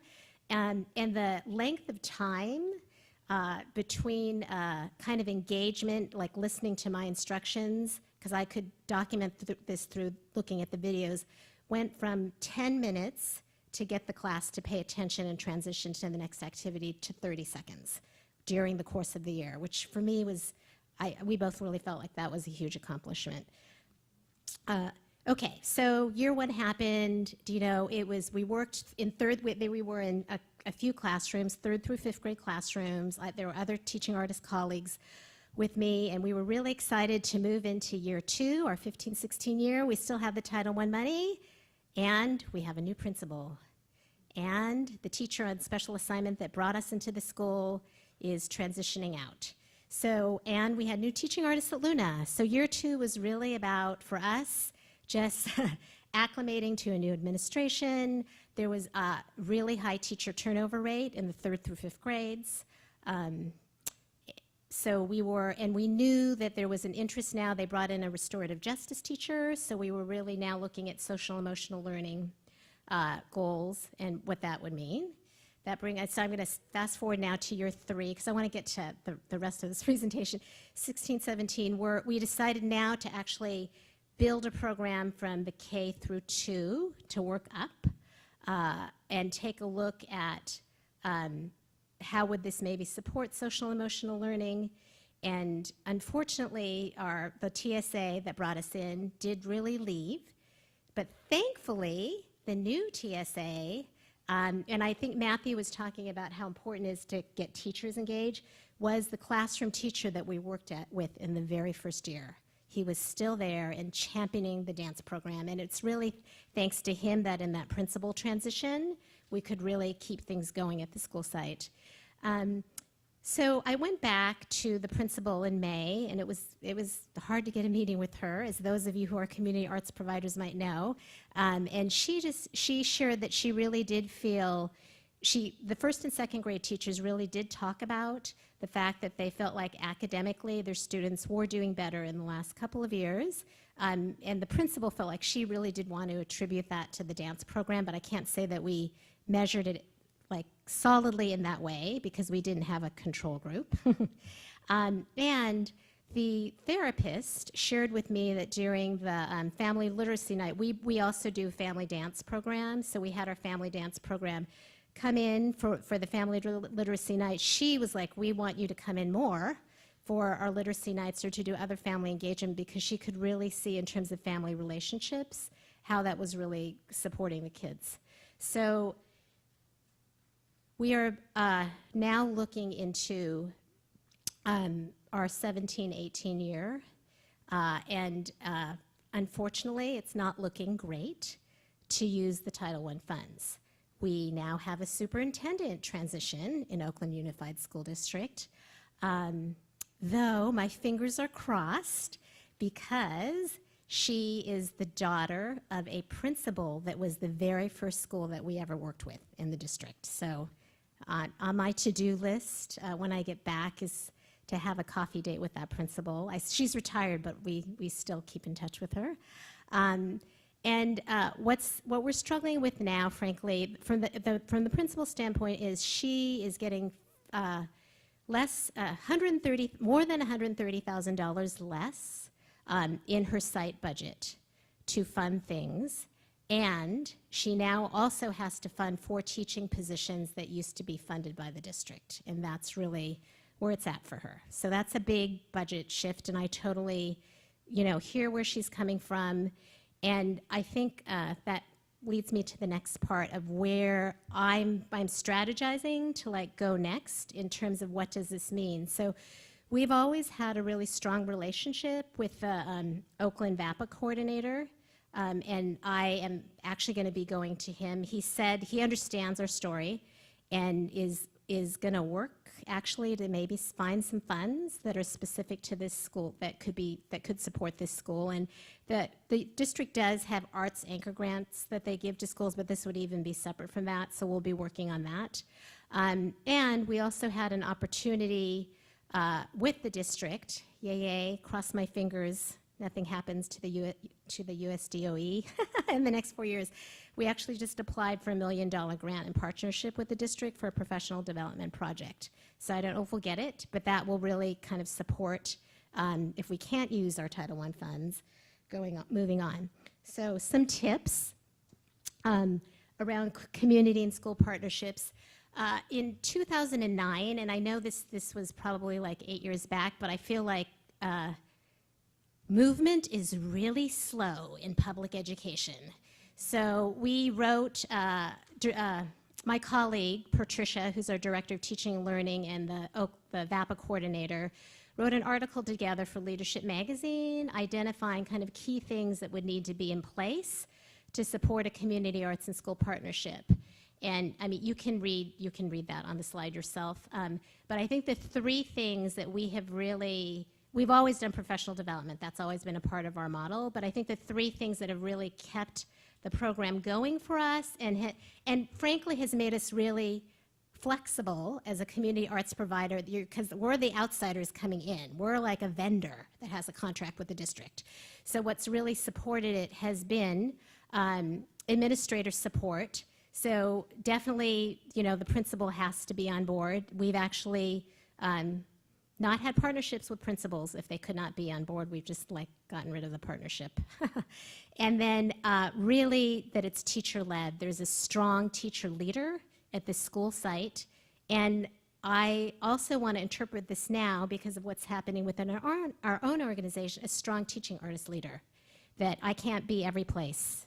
And the length of time between kind of engagement, like listening to my instructions, because I could document this through looking at the videos, went from 10 minutes to get the class to pay attention and transition to the next activity to 30 seconds during the course of the year, which for me was, we both really felt like that was a huge accomplishment. Okay, so year one happened. You know, it was, we worked in we were in a few classrooms, 3rd through 5th grade classrooms. There were other teaching artist colleagues with me, and we were really excited to move into year 2, our 15-16 year. We still have the Title I money, and we have a new principal. And the teacher on special assignment that brought us into the school is transitioning out. So, and we had new teaching artists at Luna. So year 2 was really about, for us, just acclimating to a new administration. There was a really high teacher turnover rate in the 3rd through 5th grades. So we knew that there was an interest now. They brought in a restorative justice teacher, so we were really now looking at social emotional learning goals and what that would mean. So I'm going to fast forward now to year 3, because I want to get to the rest of this presentation. 16, 17, we decided now to actually build a program from the K through 2 to work up and take a look at how would this maybe support social emotional learning. And unfortunately, the TSA that brought us in did really leave. But thankfully, the new TSA, and I think Matthew was talking about how important it is to get teachers engaged, was the classroom teacher that we worked with in the very first year. He was still there and championing the dance program, and it's really thanks to him that in that principal transition, we could really keep things going at the school site. So I went back to the principal in May, and it was hard to get a meeting with her, as those of you who are community arts providers might know. And she shared that she really did feel, the 1st and 2nd grade teachers really did talk about the fact that they felt like academically their students were doing better in the last couple of years. And the principal felt like she really did want to attribute that to the dance program, but I can't say that we measured it like solidly in that way because we didn't have a control group. And the therapist shared with me that during the family literacy night, we also do family dance programs, so we had our family dance program come in for the family literacy night. She was like, we want you to come in more for our literacy nights or to do other family engagement, because she could really see in terms of family relationships how that was really supporting the kids. So we are now looking into our 17-18 year, and unfortunately, it's not looking great to use the Title I funds. We now have a superintendent transition in Oakland Unified School District, though my fingers are crossed because she is the daughter of a principal that was the very first school that we ever worked with in the district. So on my to-do list when I get back is to have a coffee date with that principal. She's retired, but we still keep in touch with her. What we're struggling with now, frankly, from the principal standpoint, is she is getting more than $130,000 less in her site budget to fund things. And she now also has to fund 4 teaching positions that used to be funded by the district. And that's really where it's at for her. So that's a big budget shift, and I totally, hear where she's coming from. And I think that leads me to the next part of where I'm strategizing to go next in terms of what does this mean. So we've always had a really strong relationship with the Oakland VAPA coordinator. And I am actually going to be going to him. He said he understands our story and is going to work actually to maybe find some funds that are specific to this school that could support this school. And the district does have arts anchor grants that they give to schools, but this would even be separate from that. So we'll be working on that. And we also had an opportunity with the district. Yay, cross my fingers. Nothing happens to the USDOE in the next 4 years. We actually just applied for $1 million grant in partnership with the district for a professional development project. So I don't know if we'll get it, but that will really kind of support if we can't use our Title I funds moving on. So some tips around community and school partnerships. In 2009, and I know this was probably like 8 years back, but I feel like movement is really slow in public education. So we wrote, my colleague, Patricia, who's our Director of Teaching and Learning, and the VAPA coordinator, wrote an article together for Leadership Magazine, identifying kind of key things that would need to be in place to support a community arts and school partnership. And I mean, you can read that on the slide yourself. But I think the 3 things that we've always done professional development. That's always been a part of our model. But I think the 3 things that have really kept the program going for us and frankly has made us really flexible as a community arts provider, because we're the outsiders coming in. We're like a vendor that has a contract with the district. So what's really supported it has been administrator support. So definitely, the principal has to be on board. We've actually not had partnerships with principals if they could not be on board. We've just gotten rid of the partnership. And then really that it's teacher-led. There's a strong teacher leader at the school site. And I also want to interpret this now because of what's happening within our own organization, a strong teaching artist leader, that I can't be every place.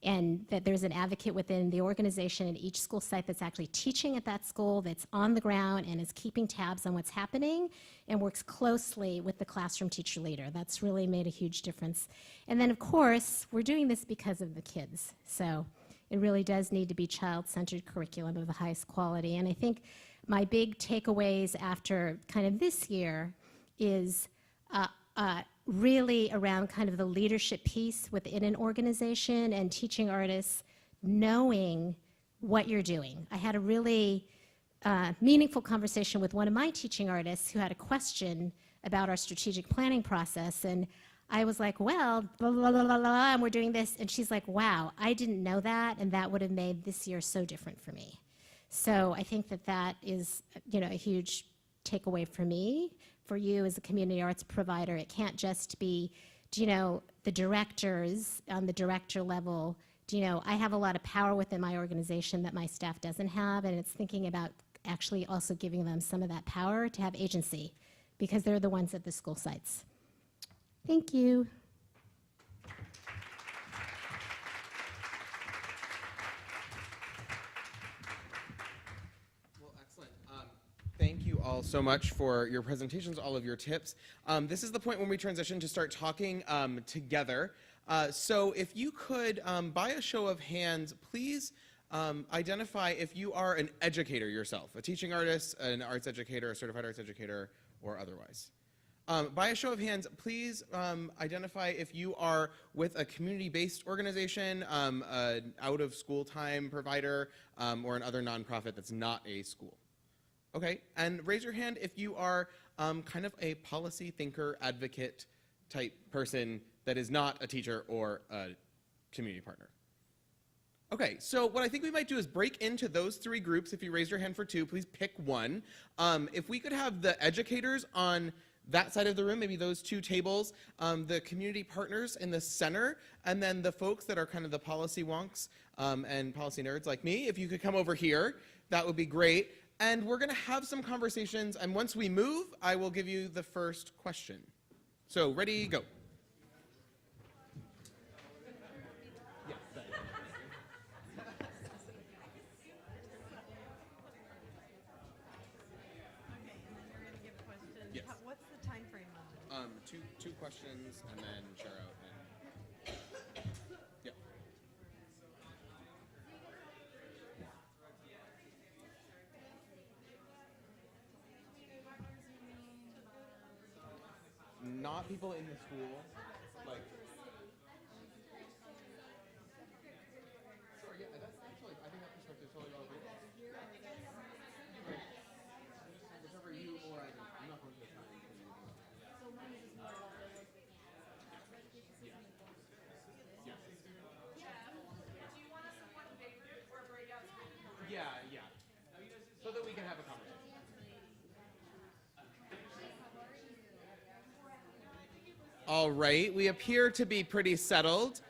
And that there's an advocate within the organization at each school site that's actually teaching at that school, that's on the ground and is keeping tabs on what's happening and works closely with the classroom teacher leader. That's really made a huge difference. And then, of course, we're doing this because of the kids. So it really does need to be child-centered curriculum of the highest quality. And I think my big takeaways after kind of this year is really around kind of the leadership piece within an organization and teaching artists knowing what you're doing. I had a really meaningful conversation with one of my teaching artists who had a question about our strategic planning process, and I was like, well, blah, blah, blah, blah, blah, and we're doing this, and she's like, wow, I didn't know that, and that would have made this year so different for me. So I think that is, a huge takeaway for me. For you as a community arts provider, it can't just be, the directors on the director level. I have a lot of power within my organization that my staff doesn't have, and it's thinking about actually also giving them some of that power to have agency, because they're the ones at the school sites. Thank you. Thank you all so much for your presentations, all of your tips. This is the point when we transition to start talking together. So if you could, by a show of hands, please identify if you are an educator yourself, a teaching artist, an arts educator, a certified arts educator, or otherwise. By a show of hands, please identify if you are with a community-based organization, an out-of-school time provider, or another nonprofit that's not a school. Okay, and raise your hand if you are kind of a policy thinker, advocate type person that is not a teacher or a community partner. Okay, so what I think we might do is break into those three groups. If you raise your hand for two, please pick one. If we could have the educators on that side of the room, maybe those two tables, the community partners in the center, and then the folks that are kind of the policy wonks and policy nerds like me, if you could come over here, that would be great. And we're gonna have some conversations, and once we move, I will give you the first question. So ready, go. Yes. What's the time frame on it? Two questions, and then share out. And yeah. Not people in the school, like. Sure, yeah, that's actually, I think that perspective is totally relevant. Whichever you or I do. I'm not going to the time. Yeah. So that we can have a conversation. All right, we appear to be pretty settled.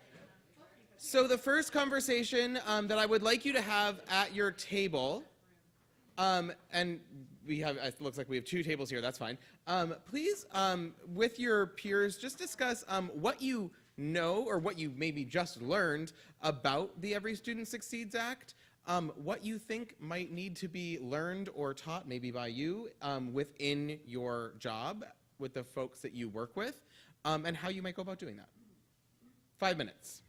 So the first conversation that I would like you to have at your table, and it looks like we have two tables here, that's fine. Please, with your peers, just discuss what you know or what you maybe just learned about the Every Student Succeeds Act, what you think might need to be learned or taught, maybe by you, within your job with the folks that you work with, and how you might go about doing that. 5 minutes.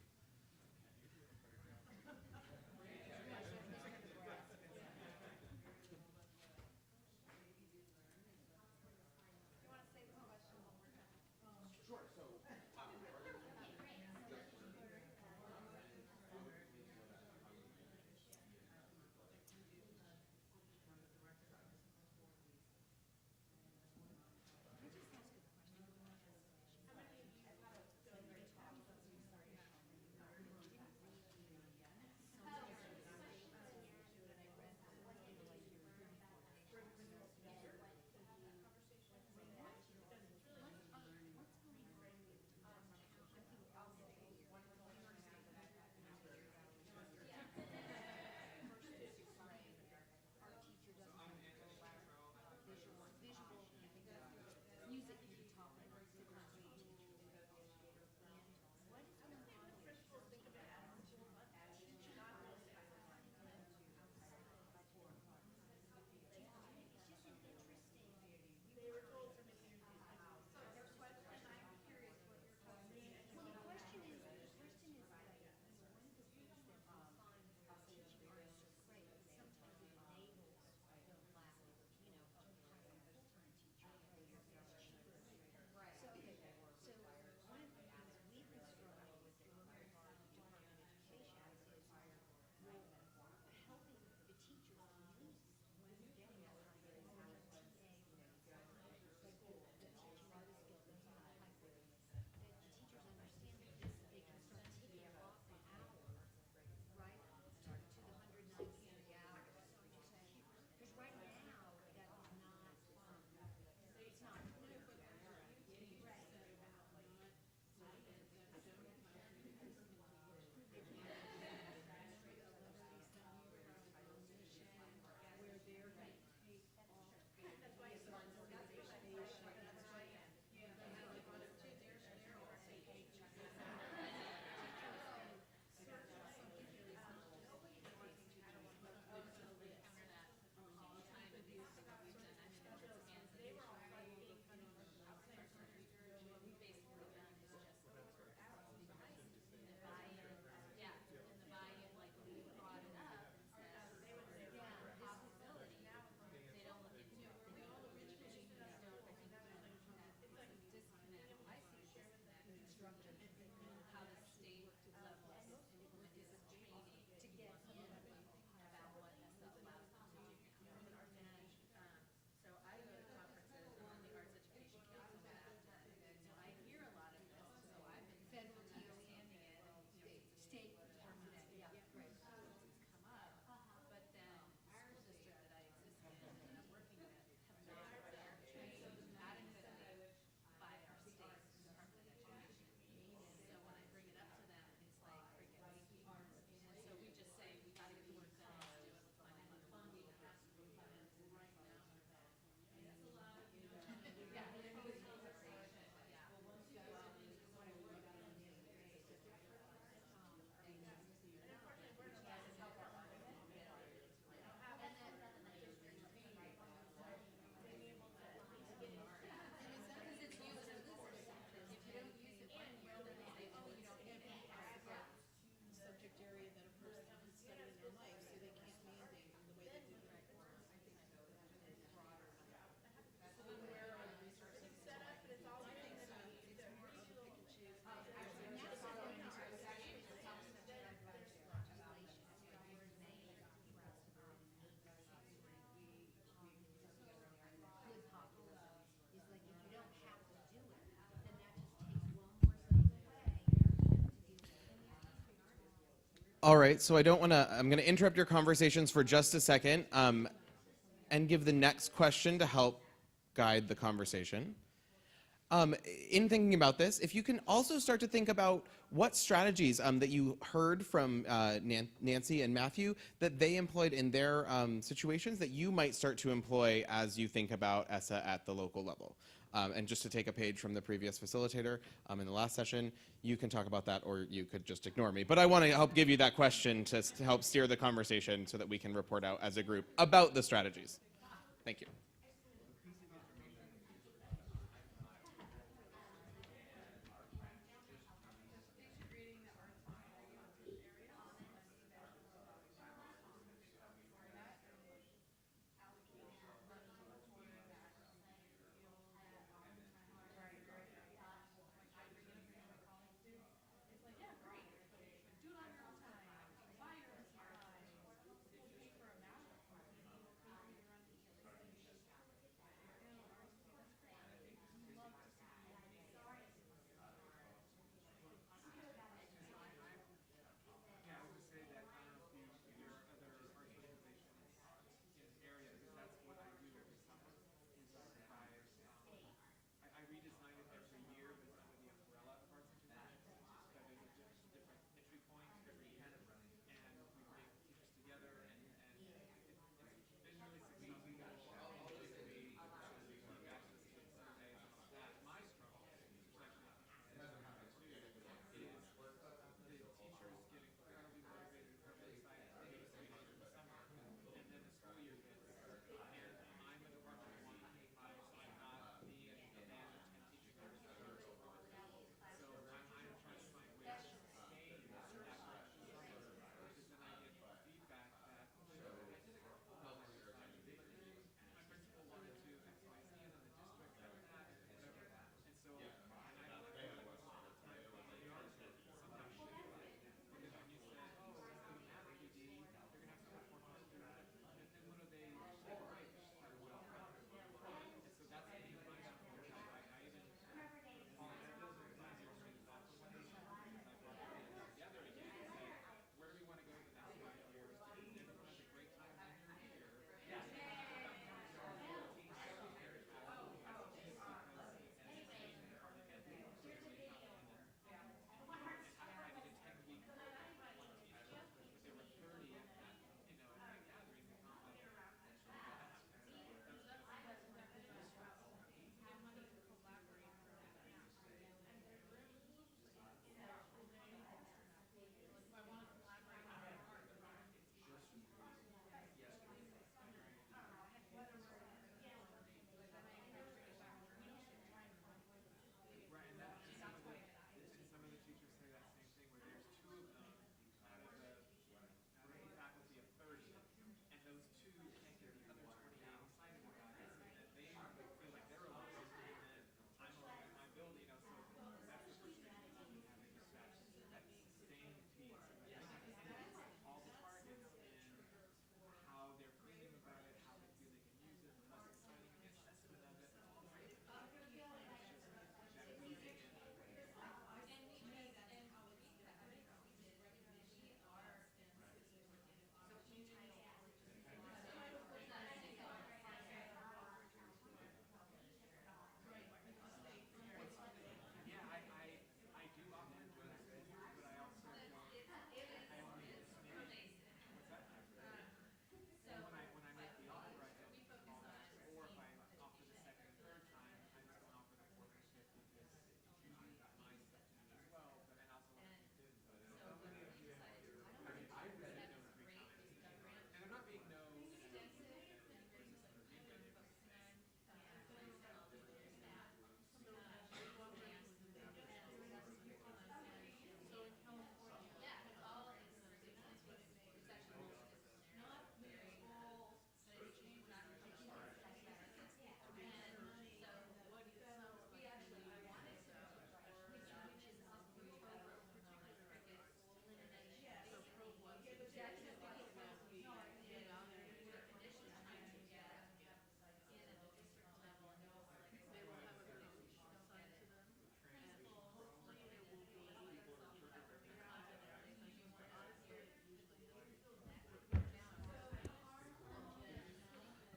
All right, so I'm going to interrupt your conversations for just a second and give the next question to help guide the conversation. In thinking about this, if you can also start to think about what strategies that you heard from Nancy and Matthew that they employed in their situations that you might start to employ as you think about ESSA at the local level. And just to take a page from the previous facilitator in the last session, you can talk about that or you could just ignore me. But I want to help give you that question to help steer the conversation so that we can report out as a group about the strategies. Thank you.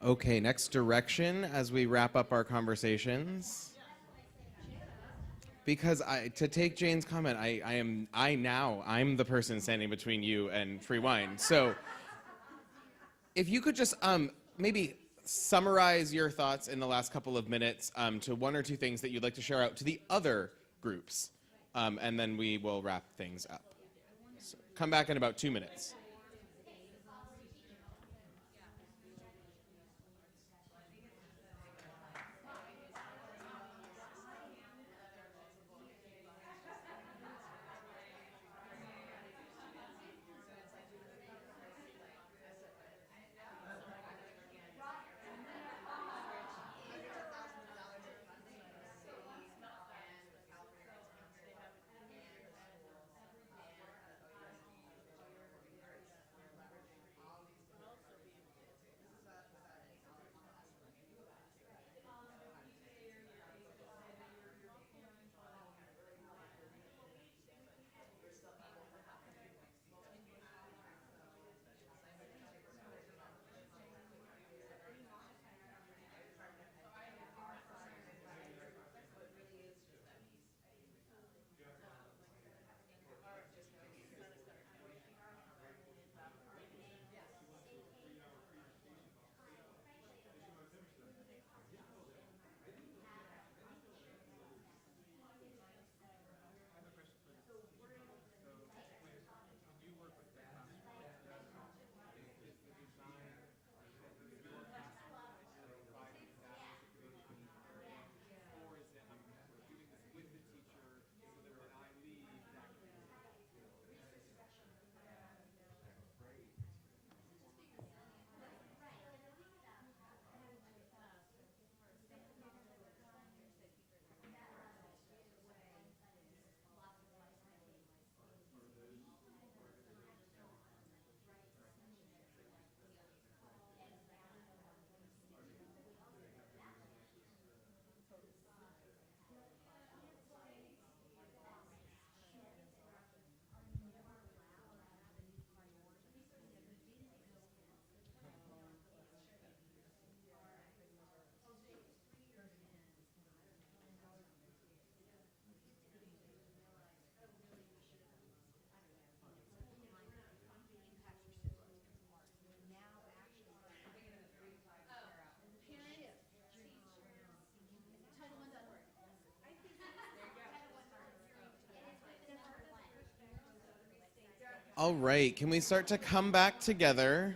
Okay, next direction as we wrap up our conversations. Because to take Jane's comment, I'm the person standing between you and free wine. So if you could just maybe summarize your thoughts in the last couple of minutes to one or two things that you'd like to share out to the other groups, and then we will wrap things up. So come back in about 2 minutes. All right, can we start to come back together?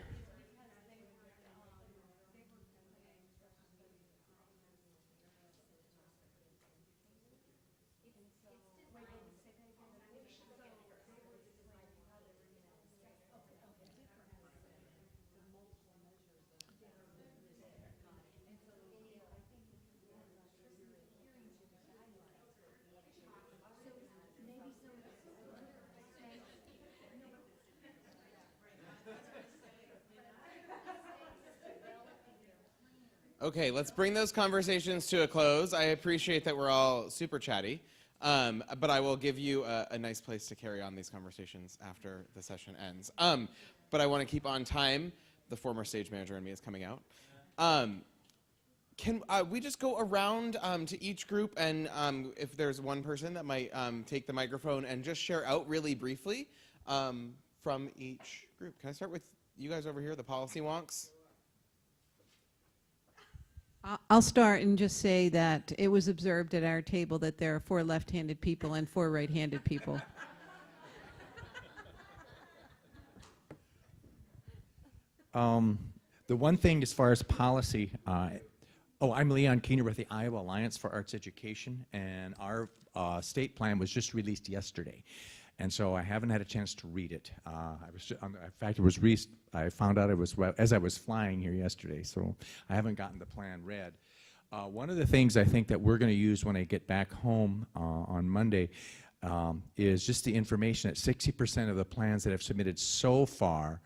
Okay, let's bring those conversations to a close. I appreciate that we're all super chatty, but I will give you a nice place to carry on these conversations after the session ends. But I want to keep on time. The former stage manager in me is coming out. Can we just go around to each group, and if there's one person that might take the microphone and just share out really briefly from each group. Can I start with you guys over here, the policy wonks? I'll start and just say that it was observed at our table that there are 4 left-handed people and 4 right-handed people. The one thing as far as policy, I'm Leon Keener with the Iowa Alliance for Arts Education, and our state plan was just released yesterday. And so I haven't had a chance to read it. In fact, I found out it was as I was flying here yesterday, so I haven't gotten the plan read. One of the things I think that we're going to use when I get back home on Monday is just the information that 60% of the plans that have submitted so far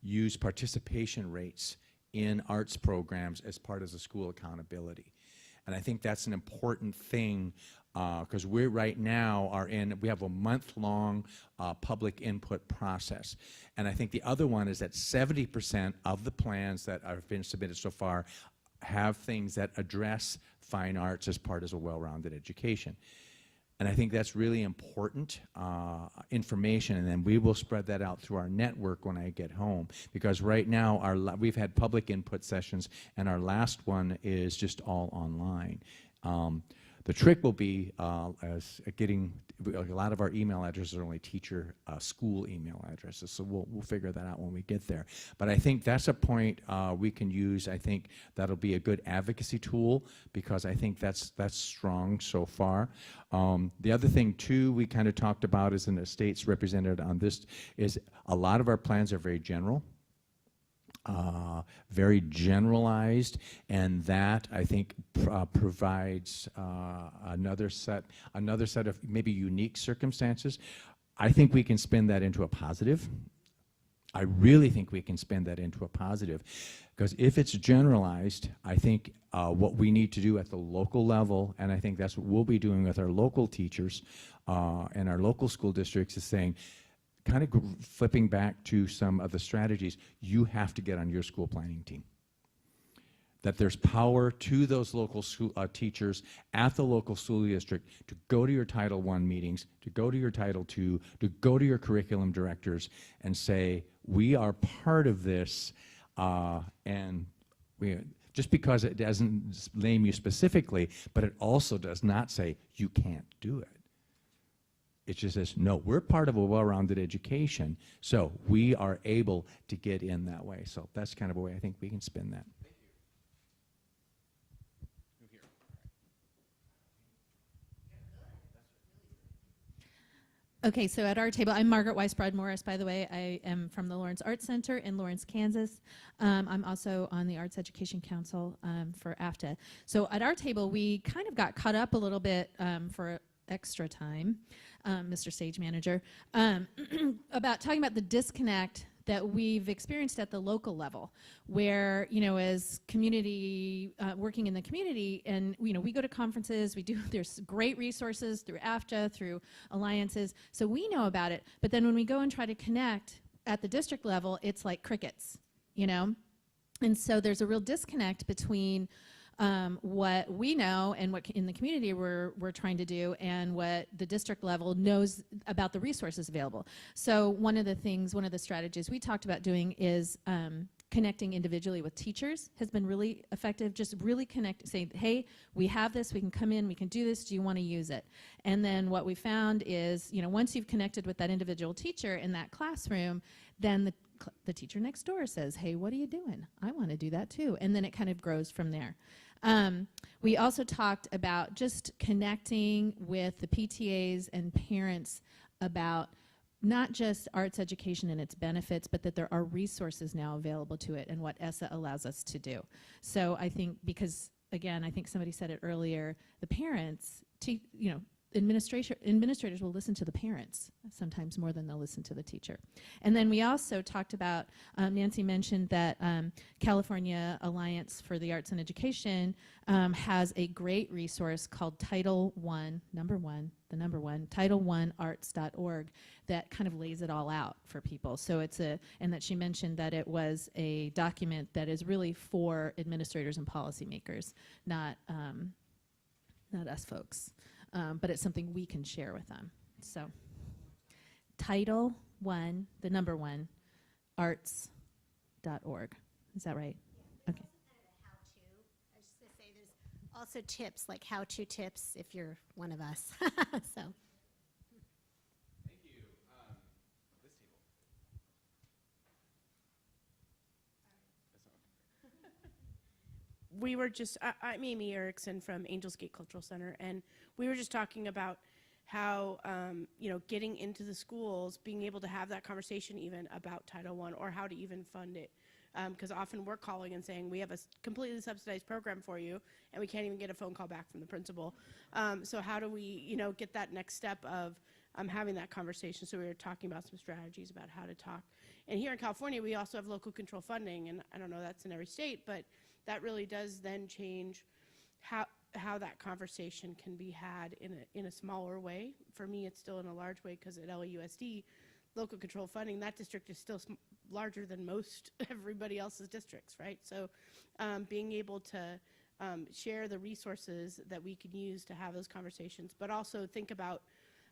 use participation rates in arts programs as part of the school accountability. And I think that's an important thing because we right now we have a month-long public input process. And I think the other one is that 70% of the plans that have been submitted so far have things that address fine arts as part of a well-rounded education. And I think that's really important information, and then we will spread that out through our network when I get home. Because right now, we've had public input sessions, and our last one is just all online. The trick will be as getting a lot of our email addresses are only teacher school email addresses, so we'll figure that out when we get there. But I think that's a point we can use. I think that'll be a good advocacy tool because I think that's strong so far. The other thing too we kind of talked about is in the states represented on this is a lot of our plans are very general. Very generalized, and that I think provides another set of maybe unique circumstances. I think we can spin that into a positive. I really think we can spin that into a positive, because if it's generalized, I think what we need to do at the local level, and I think that's what we'll be doing with our local teachers and our local school districts, is saying, kind of flipping back to some of the strategies, you have to get on your school planning team. That there's power to those local school, teachers at the local school district to go to your Title I meetings, to go to your Title II, to go to your curriculum directors and say, we are part of this, and just because it doesn't name you specifically, but it also does not say you can't do it. It just says, no, we're part of a well-rounded education, so we are able to get in that way. So that's kind of a way I think we can spin that. Okay, so at our table, I'm Margaret Weisbrod Morris, by the way. I am from the Lawrence Arts Center in Lawrence, Kansas. I'm also on the Arts Education Council for AFTA. So at our table, we kind of got caught up a little bit for extra time, Mr. Stage Manager, about talking about the disconnect that we've experienced at the local level, where, you know, as community, working in the community, and, you know, we go to conferences, there's great resources through AFTA, through alliances, so we know about it, but then when we go and try to connect at the district level, it's like crickets, you know? And so there's a real disconnect between what we know and what in the community we're trying to do and what the district level knows about the resources available. So one of the strategies we talked about doing is connecting individually with teachers has been really effective. Just really saying, hey, we have this, we can come in, we can do this, do you want to use it? And then what we found is, you know, once you've connected with that individual teacher in that classroom, then the teacher next door says, hey, what are you doing? I want to do that too. And then it kind of grows from there. We also talked about just connecting with the PTAs and parents about not just arts education and its benefits, but that there are resources now available to it and what ESSA allows us to do. So I think, because again, I think somebody said it earlier, the parents, you know, administrators will listen to the parents sometimes more than they'll listen to the teacher. And then we also talked about, Nancy mentioned that California Alliance for the Arts and Education has a great resource called Title I, Title1arts.org, that kind of lays it all out for people. So and that she mentioned that it was a document that is really for administrators and policymakers, not us folks. But it's something we can share with them. So, Title I, arts.org. Is that right? Okay. How-to. I was just going to say there's also tips, like how-to tips if you're one of us. So. Thank you. This table. We were just, I'm Amy Erickson from Angels Gate Cultural Center, and we were just talking about how, you know, getting into the schools, being able to have that conversation even about Title I or how to even fund it. Because often we're calling and saying, we have a completely subsidized program for you, and we can't even get a phone call back from the principal. So how do we, you know, get that next step of having that conversation? So we were talking about some strategies about how to talk. And here in California, we also have local control funding, and I don't know that's in every state, but that really does then change how that conversation can be had in a smaller way. For me, it's still in a large way because at LAUSD, local control funding, that district is still larger than most everybody else's districts, right? So being able to share the resources that we can use to have those conversations, but also think about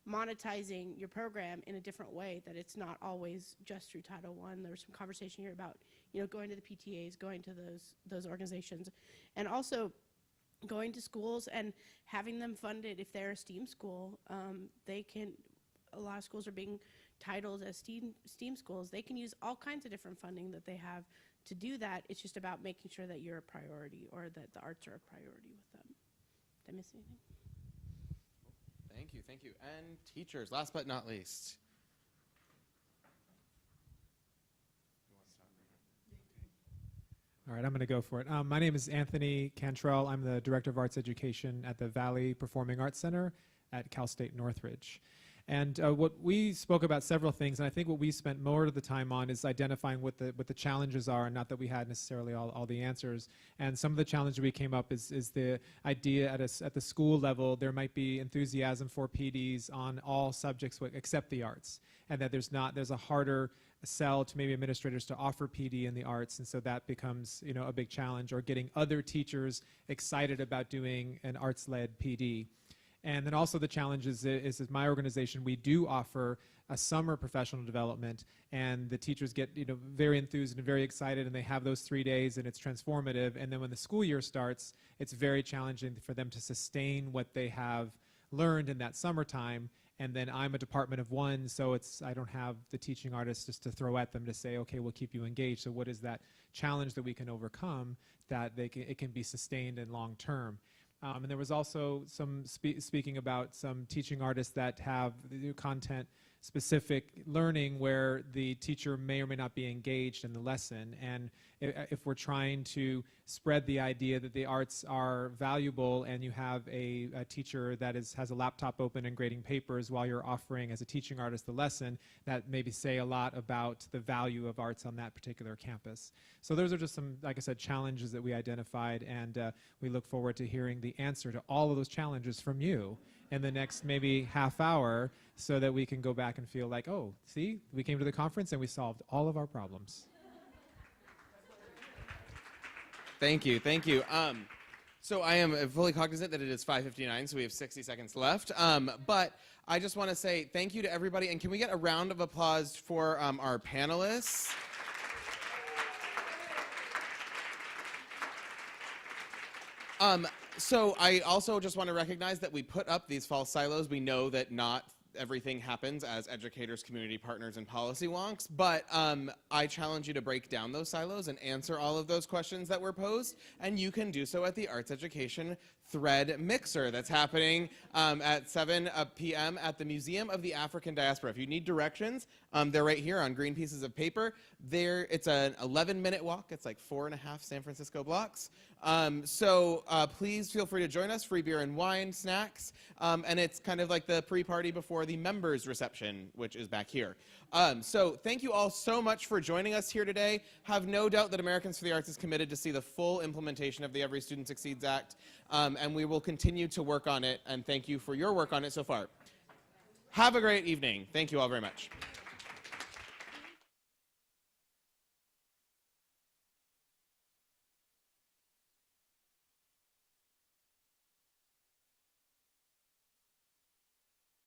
monetizing your program in a different way, that it's not always just through Title I. There was some conversation here about, going to the PTAs, going to those organizations, and also going to schools and having them funded. If they're a STEAM school, a lot of schools are being titled as STEAM schools. They can use all kinds of different funding that they have to do that. It's just about making sure that you're a priority, or that the arts are a priority with them. Did I miss anything? Thank you. And teachers, last but not least. All right, I'm going to go for it. My name is Anthony Cantrell. I'm the Director of Arts Education at the Valley Performing Arts Center at Cal State Northridge. And what we spoke about several things, and I think what we spent more of the time on is identifying what the challenges are, and not that we had necessarily all the answers. And some of the challenges we came up is the idea at the school level there might be enthusiasm for PDs on all subjects except the arts, and that there's a harder sell to maybe administrators to offer PD in the arts, and so that becomes a big challenge, or getting other teachers excited about doing an arts-led PD. And then also the challenge is my organization, we do offer a summer professional development, and the teachers get very enthused and very excited, and they have those 3 days, and it's transformative. And then when the school year starts, it's very challenging for them to sustain what they have learned in that summertime. And then I'm a department of one, so I don't have the teaching artists just to throw at them to say, okay, we'll keep you engaged. So what is that challenge that we can overcome that it can be sustained and long term? And there was also some speaking about some teaching artists that have content-specific learning where the teacher may or may not be engaged in the lesson. And if we're trying to spread the idea that the arts are valuable, and you have a teacher that has a laptop open and grading papers while you're offering as a teaching artist the lesson, that maybe say a lot about the value of arts on that particular campus. So those are just some, like I said, challenges that we identified, and we look forward to hearing the answer to all of those challenges from you in the next maybe half hour, so that we can go back and feel like, oh, see, we came to the conference and we solved all of our problems. Thank you. So I am fully cognizant that it is 5:59, so we have 60 seconds left. But I just want to say thank you to everybody, and can we get a round of applause for our panelists? So I also just want to recognize that we put up these false silos. We know that not everything happens as educators, community partners, and policy wonks, but I challenge you to break down those silos and answer all of those questions that were posed, and you can do so at the Arts Education Thread Mixer that's happening at 7 p.m. at the Museum of the African Diaspora. If you need directions, they're right here on green pieces of paper. It's an 11-minute walk. It's like 4.5 San Francisco blocks. So please feel free to join us. Free beer and wine, snacks, and it's kind of like the pre-party before the members reception, which is back here. So thank you all so much for joining us here today. Have no doubt that Americans for the Arts is committed to see the full implementation of the Every Student Succeeds Act, and we will continue to work on it, and thank you for your work on it so far. Have a great evening. Thank you all very much.